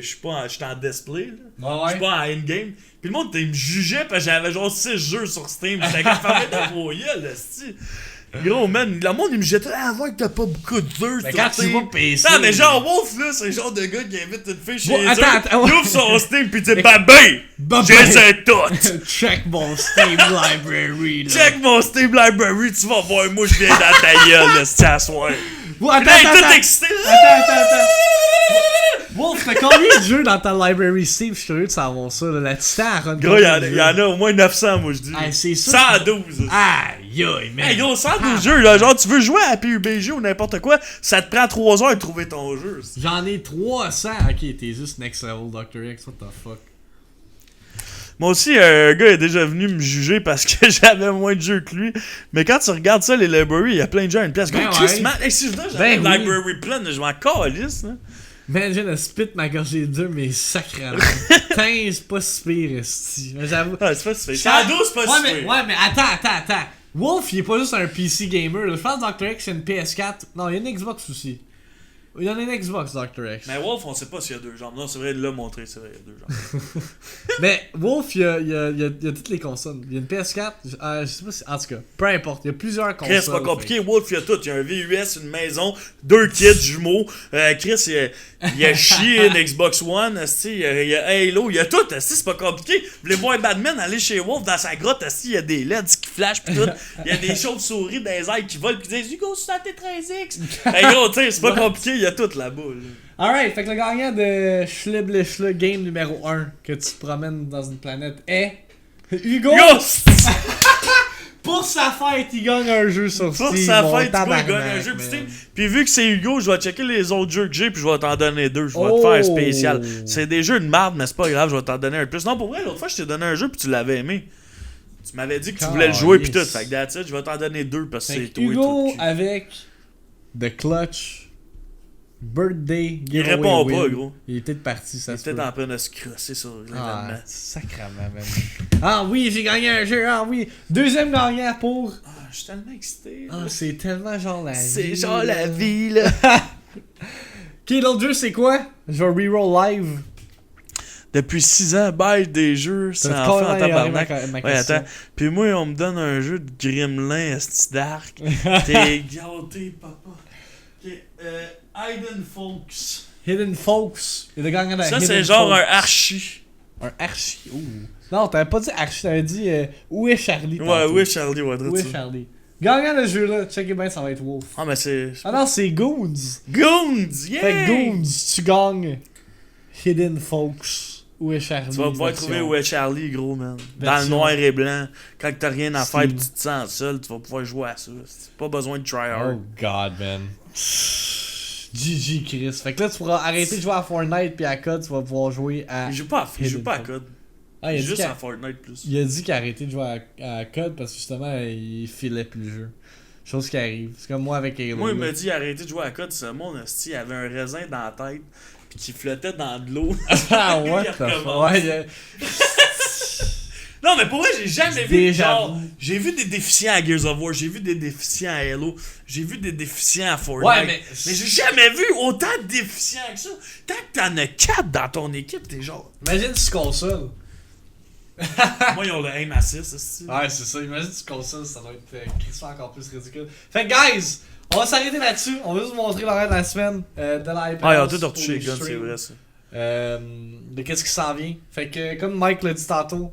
suis pas j'étais en display, là. Je suis pas en endgame. Puis le monde, il me jugeait parce que j'avais genre 6 jeux sur Steam. J'étais comme fermé de vos gueules, esti. Gros, man, le monde, il me jetait à voir que t'as pas beaucoup de jeux Mais sur quand tu Steam. vois PC. Non, mais genre, Wolf, là, c'est le genre de gars qui invite une fille chez Bon, eux. attends, Il ouvre son Steam, pis tu dis, babé! Je les ai toutes! Check mon Steam library, là. Check mon Steam Library, tu vas voir, moi, je viens dans ta gueule, là, c'est à soir. Bon, attends, Hey, attends, tout attends. excité! Attends. Wolf, t'as combien de jeux dans ta library Steam? Je suis curieux de savoir ça, là. La Titan, elle run Gros, il y en a au moins 900, moi, je dis. Ah, c'est sûr. 112! Aïe, aïe, man. Hey gros, 112 jeux, là, genre tu veux jouer à PUBG ou n'importe quoi, ça te prend 3 heures de trouver ton jeu. J'en ai 300. Ok, t'es juste next level, Dr. X, what the fuck. Moi aussi, un gars est déjà venu me juger parce que j'avais moins de jeux que lui. Mais quand tu regardes ça, les libraries, il y a plein de jeux à une place. Gros, Ben Chris, ouais. man, hey, si je veux, j'avais Ben une oui. library pleine, je m'en calisse, là. Man, je viens de spit ma gorgée de mais sacrément. Tain, c'est pas si pire, esti. Mais j'avoue. Ouais, c'est pas si fait. 112, c'est pas si Ouais, fait. mais attends. Wolf, il est pas juste un PC gamer. Là. Je pense que Dr. X, c'est une PS4. Non, il y a une Xbox aussi. Il y en a une Xbox, Dr. X. Mais Wolf, on sait pas s'il y a 2 jambes. Non, c'est vrai, il l'a montré, c'est vrai, il y a 2 jambes. Mais Wolf, il y a toutes les consoles. Il y a une PS4. Je sais pas si. En tout cas, peu importe. Il y a plusieurs consoles. Chris, c'est pas compliqué. Wolf, il y a tout. Il y a un VUS, une maison, 2 kids jumeaux. Chris, il y a chié une Xbox One. Il y a Halo. Il y a tout. C'est pas compliqué. Vous voulez voir Batman aller chez Wolf dans sa grotte. Il y a des LEDs qui flashent. Pis tout. Il y a des chauves-souris dans les airs qui volent. Pis disent Hugo, c'est ta T13X. Hey gros, tu sais, c'est pas compliqué. Il y a tout là-bas. Là. Alright, fait que le gagnant de Schlible game numéro 1 que tu te promènes dans une planète est. Hugo! Pour sa fête, il gagne un jeu sur Steam. Pour sa fête, Hugo, il tabarnak, gagne un jeu. man. Puis vu que c'est Hugo, je vais checker les autres jeux que j'ai. Puis je vais t'en donner 2. Je vais te faire un spécial. C'est des jeux de merde, mais c'est pas grave. Je vais t'en donner un plus. Non, pour vrai, l'autre fois, je t'ai donné un jeu. Puis tu l'avais aimé. Tu m'avais dit que tu voulais le jouer. Puis tout. Fait que that's it, je vais t'en donner 2 parce que Fait c'est que toi et Hugo tout. avec The Clutch Birthday Il Giveaway répond win. pas, gros. Il est peut-être parti, ça Il est se peut. peut-être en train de se crosser sur Ah, l'événement. sacrément, man. Ah oui, j'ai gagné un jeu, ah oui. Deuxième gagnant pour... Ah, je suis tellement excité. Ah, c'est tellement genre la vie. C'est genre là. la vie, là. Ok, l'autre jeu, c'est quoi? Je vais reroll live. Depuis 6 ans, bail des jeux, c'est T'as enfin en carrément tabarnak. ma Ouais, question. attends. Puis moi, on me donne un jeu de Gremlin, esti dark. T'es gâté, papa. Ok, Hidden Folks. Hidden Folks. Il est le gagnant de Ça, Hidden c'est genre Folks. un archi. Un archi. Ouh. Non, t'avais pas dit archi, t'avais dit où est Charlie? Ouais, tantôt. oui, Charlie, ouais, Où est ça. Charlie? Gagnant de ce jeu-là, checkez bien, ça va être Wolf. Ah, mais c'est. Ah non, c'est Goons. Goons! Yeah! Fait que Goons, tu gagnes Hidden Folks. Où est Charlie? Tu vas pouvoir version. trouver où est Charlie, gros, man. Dans le Version. noir et blanc. Quand t'as rien à faire Steam. pis tu te sens seul, tu vas pouvoir jouer à ça. C'est pas besoin de try hard. Oh god, man. GG, Chris. Fait que là, tu pourras arrêter de jouer à Fortnite puis à COD, tu vas pouvoir jouer à. Il joue pas à code. Ah, il a dit Juste qu'il à Fortnite plus. il a dit qu'il a arrêté de jouer à COD parce que justement, il filait plus le jeu. Chose qui arrive. C'est comme moi avec Halo. Moi, il là. m'a dit arrêtez de jouer à code. Ce monde, hostie, il avait un raisin dans la tête pis qui flottait dans de l'eau. Ah, what Il the fuck? recommence. Ouais, Non, mais pour vrai, j'ai jamais vu. Déjà Genre, vu. j'ai vu des déficients à Gears of War, j'ai vu des déficients à Halo, j'ai vu des déficients à Fortnite. Ouais, mais- j'ai jamais vu autant de déficients que ça. Tant que t'en as 4 dans ton équipe, t'es genre. Imagine si console. Moi, ils ont le aim assist, c'est Ouais, c'est ça. Imagine si console, ça doit être crissement encore plus ridicule. Fait que, guys, on va s'arrêter là-dessus. On va juste vous montrer l'horaire de la semaine de l'iPad. Ah, ils ont tout retouché les guns, c'est vrai ça. De qu'est-ce qui s'en vient. Fait que, comme Mike l'a dit tantôt,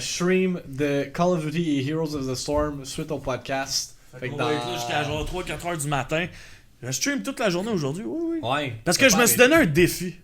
stream de Call of Duty et Heroes of the Storm suite au podcast. Fait qu'on va être là jusqu'à genre 3-4 heures du matin. Je stream toute la journée aujourd'hui, oui, oui. Ouais. Parce que je me suis donné un défi.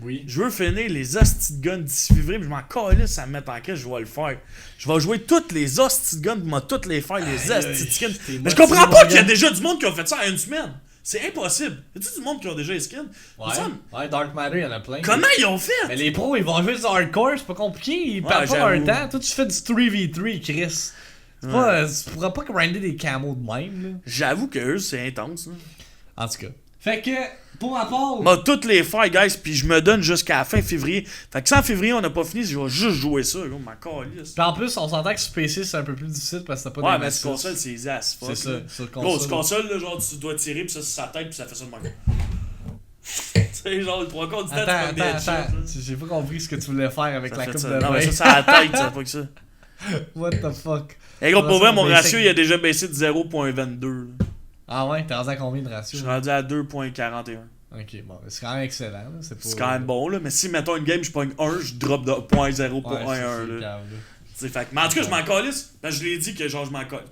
Oui. Je veux finir les hosties de guns d'ici février, puis je m'en calisse à me mettre en caisse, je vais le faire. Je vais jouer toutes les hosties de guns, puis moi toutes les faire, les hosties de skins. Mais je comprends pas qu'il y a déjà du monde qui a fait ça en une semaine. C'est impossible. Y a-tu du monde qui a déjà les skins? Ouais. Ouais, Dark Matter, il y en a plein. Comment ils ont fait? Mais les pros, ils vont jouer du hardcore, c'est pas compliqué. Ils Ouais, perdent pas leur j'avoue. temps. Toi, tu fais du 3v3, Chris. C'est pas, tu pourras pas grinder des camos de même, là. J'avoue que eux, c'est intense. Là. En tout cas. Fait que, pour ma part. Moi, toutes les faire, guys, puis je me donne jusqu'à la fin février. Fait que si en février, on n'a pas fini, je vais juste jouer ça, gros, ma calisse. Puis en plus, on s'entend que sur PC, c'est un peu plus difficile parce que t'as pas Ouais, de mais sur console, c'est easy as fuck. C'est ça, là. sur Gros, console. sur console, là, genre, tu dois tirer, puis ça, c'est sa tête, puis ça fait ça de même. Tu sais, genre, le 3/4 du temps, tu Attends, fais des attends, headshots, attends. là. J'ai pas compris ce que tu voulais faire avec Ça la fait coupe ça. de Non, mais main. ça, c'est à la tête, ça fait que ça. What the fuck? Hey, gros, Ça, pour c'est vrai, mon basic. ratio, il a déjà baissé de 0.22. là. Ah ouais, t'es rendu à combien de Je ratio? suis rendu à 2.41. Ok, bon, c'est quand même excellent, là. C'est pas... C'est quand même bon, là. Mais si, mettons, une game, je pogne 1, je drop de 0.0.1, Ouais, c'est là. grave, là. T'sais, fait que- mais en tout cas, je m'en calisse. Parce que je l'ai dit que genre je m'en calisse.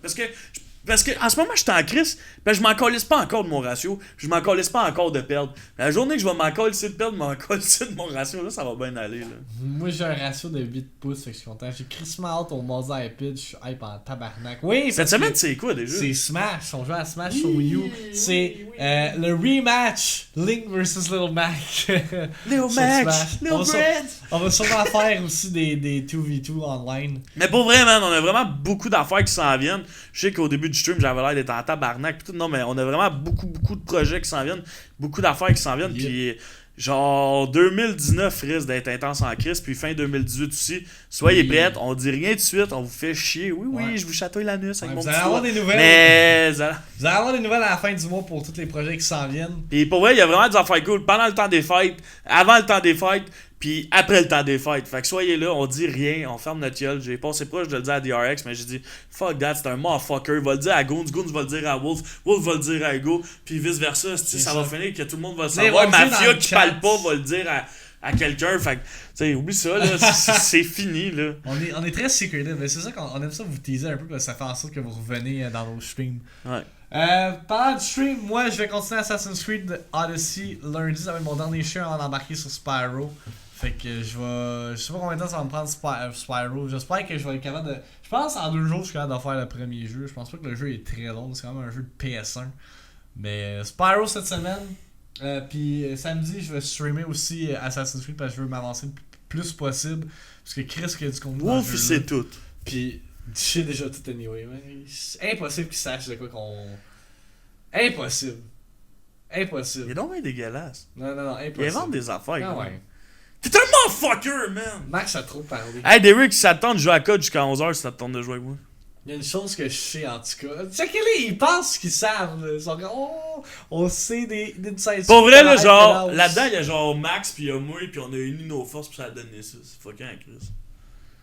Parce que en ce moment, je suis en crise. Je m'en calisse pas encore de mon ratio. Je m'en calisse pas encore de perdre. La journée que je vais m'en calisser de perdre, je m'en calisser de mon ratio, là, ça va bien aller. Là. Moi, j'ai un ratio de 8 pouces, fait que je suis content. J'ai crissement hâte au Monza Ipid, je suis hype en tabarnak. Oui, Cette parce semaine, que c'est quoi déjà? c'est Smash. On joue à Smash sur Wii U. C'est le rematch Link vs Little Mac. Little sur Mac, Smash. Little On va Bread. On va sûrement faire aussi des 2v2 online. Mais pour vrai, man, on a vraiment beaucoup d'affaires qui s'en viennent. Je sais qu'au début du stream, j'avais l'air d'être en tabarnak. Pis tout. Non, mais on a vraiment beaucoup de projets qui s'en viennent. Beaucoup d'affaires qui s'en viennent. Yeah. Puis genre 2019 risque d'être intense en crise, puis fin 2018 aussi. Soyez prêts, on dit rien de suite, on vous fait chier. Oui, Ouais. je vous chatouille l'anus avec mon vous petit allez avoir doigt. des nouvelles. Mais Vous allez avoir des nouvelles à la fin du mois pour tous les projets qui s'en viennent. Puis pour vrai, il y a vraiment des affaires cool pendant le temps des fêtes, avant le temps des fêtes, puis après le temps des fêtes. Fait que soyez là, on dit rien, on ferme notre gueule. J'ai passé proche de le dire à DRX, mais j'ai dit fuck that, c'est un motherfucker. Il va le dire à Goons, Goons va le dire à Wolf, Wolf va le dire à Ego, puis vice versa. Ça va finir que tout le monde va le Mais savoir. on le dit dans Mafia le qui chat. parle pas va le dire à quelqu'un. Fait que, tu sais, oublie ça, là, c'est fini, là. On est très secretive, mais c'est ça qu'on aime ça vous teaser un peu parce que ça fait en sorte que vous revenez dans nos streams. Ouais. Pendant le stream, moi je vais continuer Assassin's Creed Odyssey lundi, ça va être mon dernier stream avant d'embarquer sur Spyro. Fait que je sais pas combien de temps ça va me prendre Spyro. J'espère que je vais être capable de. Je pense en 2 jours je suis capable de faire le premier jeu. Je pense pas que le jeu est très long, c'est quand même un jeu de PS1. Mais Spyro cette semaine. Puis samedi je vais streamer aussi Assassin's Creed parce que je veux m'avancer le plus possible. Parce que Chris qui a du contenu dans le Wolf, jeu, c'est là. tout. Puis je sais déjà tout anyway. Man. C'est impossible qu'ils sachent de quoi qu'on. Impossible. Il est Impossible. donc bien dégueulasse. Non, Il impossible. invente des affaires. Ah quoi. ouais. T'es un motherfucker, man! Max a trop parlé. Hey, Derek, si ça te tente de jouer à code jusqu'à 11h, si ça te tente de jouer avec moi. Il y a une chose que je sais en tout cas. Checkez-les, ils pensent qu'ils savent. Là. Ils sont comme, oh, on sait des insights. Pour vrai, là, genre, là-dedans, il y a genre Max, puis il y a moi, puis on a uni nos forces, puis ça a donné ça. C'est fucking Chris.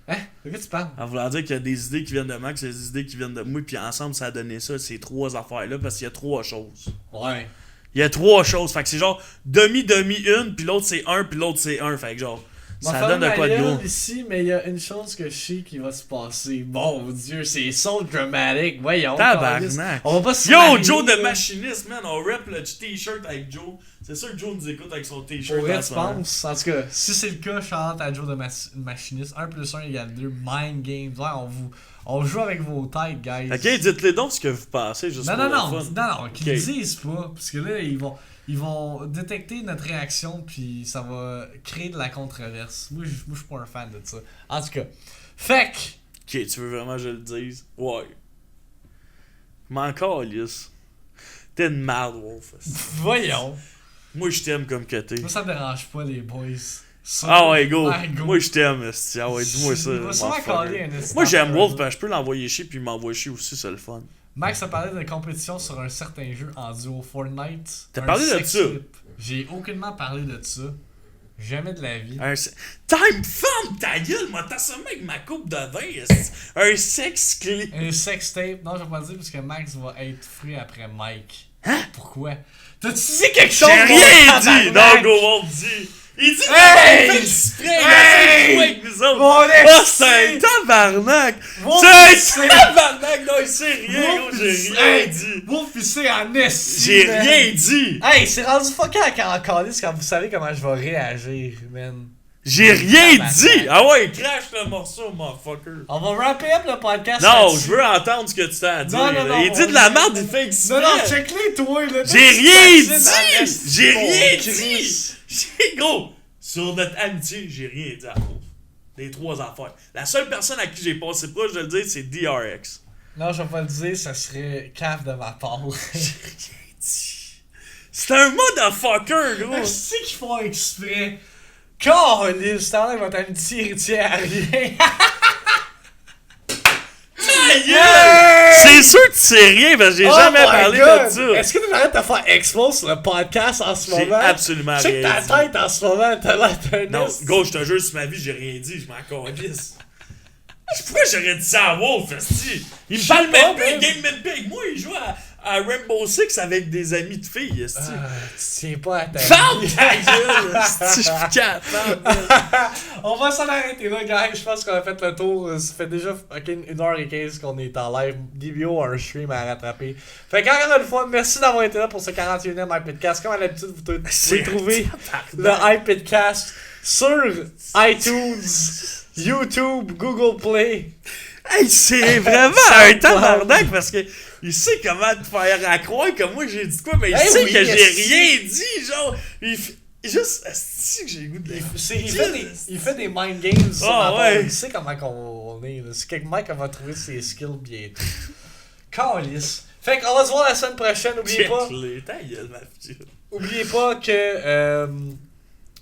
Hein? De quoi tu parles? En voulant dire qu'il y a des idées qui viennent de Max, il y a des idées qui viennent de moi, puis ensemble, ça a donné ça, ces 3 affaires-là, parce qu'il y a 3 choses. Ouais. Il y a 3 choses. Fait que c'est genre demi-une, puis l'autre c'est 1, puis l'autre c'est 1. Fait que genre, ça donne de quoi de gros. Ici, mais il y a une chose que je sais qui va se passer. Bon Dieu, c'est so dramatique. Voyons. Tabarnak. On va pas se Yo, marier, Joe là. de machiniste, man, on rep le t-shirt avec Joe. C'est sûr que Joe nous écoute avec son t-shirt. Pour vrai, en tu ce moment. penses? En tout cas, si c'est le cas, je chante à Joe de machiniste. 1 plus 1 égale 2. Mind games. Ouais, on joue avec vos têtes, guys. Ok, dites-les donc ce que vous pensez, juste Non, pour non, le non, fun. non, qu'ils le disent pas. Parce que là, ils vont détecter notre réaction, puis ça va créer de la controverse. Moi, je suis pas un fan de ça. En tout cas, fait que. Ok, tu veux vraiment que je le dise? Ouais. Mais encore, Alice. T'es une merde, Wolf. Voyons. Moi, je t'aime comme que t'es. Moi, ça me dérange pas, les boys. Ça, Ah ouais, go. ouais, go. Moi, je t'aime, esti. Ah ouais, dis-moi ça. Il va sûrement motherfucker. caler un esti Moi, j'aime d'affaire, Wolf, là. parce que je peux l'envoyer chier, puis il m'envoie chier aussi, c'est le fun. Max a parlé de compétition sur un certain jeu en duo Fortnite. T'as Un parlé de sex ça? clip. J'ai aucunement parlé de ça. Jamais de la vie. Time ferme ta gueule, moi, t'as ça avec ma coupe de vin, esti. Un sex clip. Un sex tape. Non, je vais pas le dire parce que Max va être frais après Mike. Pourquoi? T'as-tu dit quelque chose? Hein? J'ai rien mon dit! tabarnak? Non, go, Wolf, dit! Il dit Hey! qu'il fait exprès, il essaie de jouer avec nous autres! Mon Oh, esti! c'est un tabarnak! Wolf, C'est un tabarnak! Non, il sait rien, Wolf, gros, j'ai il rien sait. dit! Wolf, il sait en esti. J'ai man. rien dit! Hey, c'est rendu fucking en calice quand vous savez comment je vais réagir, man. J'ai rien Tabarnak. dit! Ah ouais, crache le morceau, motherfucker! On va wrapper up le podcast. Non, là-dessus. je veux entendre ce que tu as à dire. Non, non, là. non, Il dit on de la dit- merde, il fait exprès! Non, non, check-les, toi, là. J'ai rien Toi, tu dit! J'ai mon rien Christ. dit! J'ai gros! Sur notre amitié, j'ai rien dit à Wolf. Les 3 affaires. La seule personne à qui j'ai passé proche de le dire, c'est DRX. Non, je vais pas le dire, ça serait cave de ma part. J'ai rien dit. C'est un motherfucker, gros! Je sais qu'ils font exprès. Calice, t'en as votre amitié héritier à rien. Ta gueule! C'est sûr que tu sais rien, parce que j'ai jamais Oh my parlé God. de ça. Est-ce que tu arrêtes de faire expose sur le podcast en ce J'ai moment? absolument Je sais que rien ta dit. tête en ce moment, t'as l'air d'un Non, esti. gauche, je te jure, sur ma vie, j'ai rien dit, je m'en calisse. Pourquoi j'aurais dit ça à Wolf, esti? Il me Je parle sais pas, même plus, il man. game même plus avec moi, il joue à Rainbow Six avec des amis de filles, esti. Tu tiens pas à ta Ferme vie. ta gueule, esti, je suis plus capable. On va s'en arrêter là, guys. Je pense qu'on a fait le tour. Ça fait déjà 1h15 qu'on est en live. DBO a un stream à rattraper. Fait qu'encore une fois, merci d'avoir été là pour ce 41e iPodcast. Comme à l'habitude, vous pouvez trouver le iPodcast sur iTunes, YouTube, Google Play. Hey, c'est vraiment un tabarnak parce que il sait comment te faire à croire que moi j'ai dit quoi, mais il Hey, sait oui, que j'ai esti. rien dit, genre. Juste, esti que j'ai le goût de la. Il fait des mind games sur Ah, ma part. ouais. Il sait comment on est. Là. C'est quelqu'un qui va trouver ses skills bientôt. Calice. Fait qu'on va se voir la semaine prochaine. N'oubliez pas. Check-les, ta gueule, ma fille. Oubliez pas que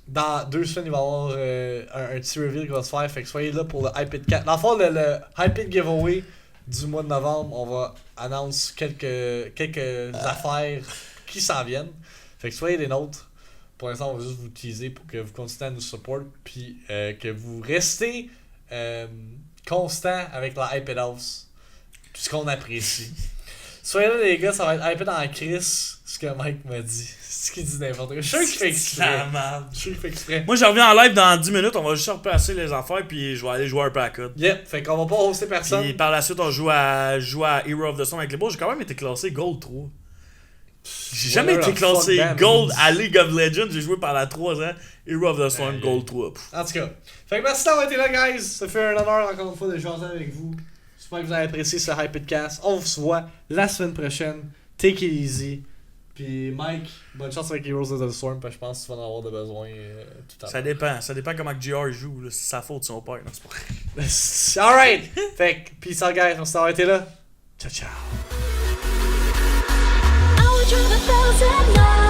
dans 2 semaines, il va y avoir un petit reveal qui va se faire. Fait que soyez là pour le Hyped 4. Dans le fond, le Hyped Giveaway du mois de novembre, on va annoncer quelques affaires qui s'en viennent. Fait que soyez les nôtres. Pour l'instant, on va juste vous teaser pour que vous continuez à nous support. Puis que vous restez constant avec la Hyped House. Puis ce qu'on apprécie. Soyez là, les gars, ça va être Hyped en crise. Ce que Mike m'a dit. C'est ce qu'il dit n'importe quoi. Je suis sûr qu'il fait exprès. Je suis sûr qu'il fait exprès. Moi, je reviens en live dans 10 minutes. On va juste repasser les affaires. Puis je vais aller jouer un peu à code. Yep, fait qu'on va pas hoster personne. Puis par la suite, on joue à Hero of the Storm avec les boys. J'ai quand même été classé Gold 3. J'ai jamais été classé Gold à League of Legends. J'ai joué pendant 3 ans. Hero of the Storm Gold 3. En tout cas. Fait que merci d'avoir été là, guys. Ça fait un honneur encore une fois de jaser avec vous. J'espère que vous avez apprécié ce Hypedcast. On se voit la semaine prochaine. Take it easy. Puis Mike, bonne chance avec Heroes of the Storm. Parce que je pense que tu vas en avoir de besoin tout à l'heure. Ça dépend comment GR joue. Là. C'est sa faute, son père. Non, c'est pas Alright. Fait que, peace out, guys. Merci d'avoir été là. Ciao, ciao. I would drive 1,000 miles.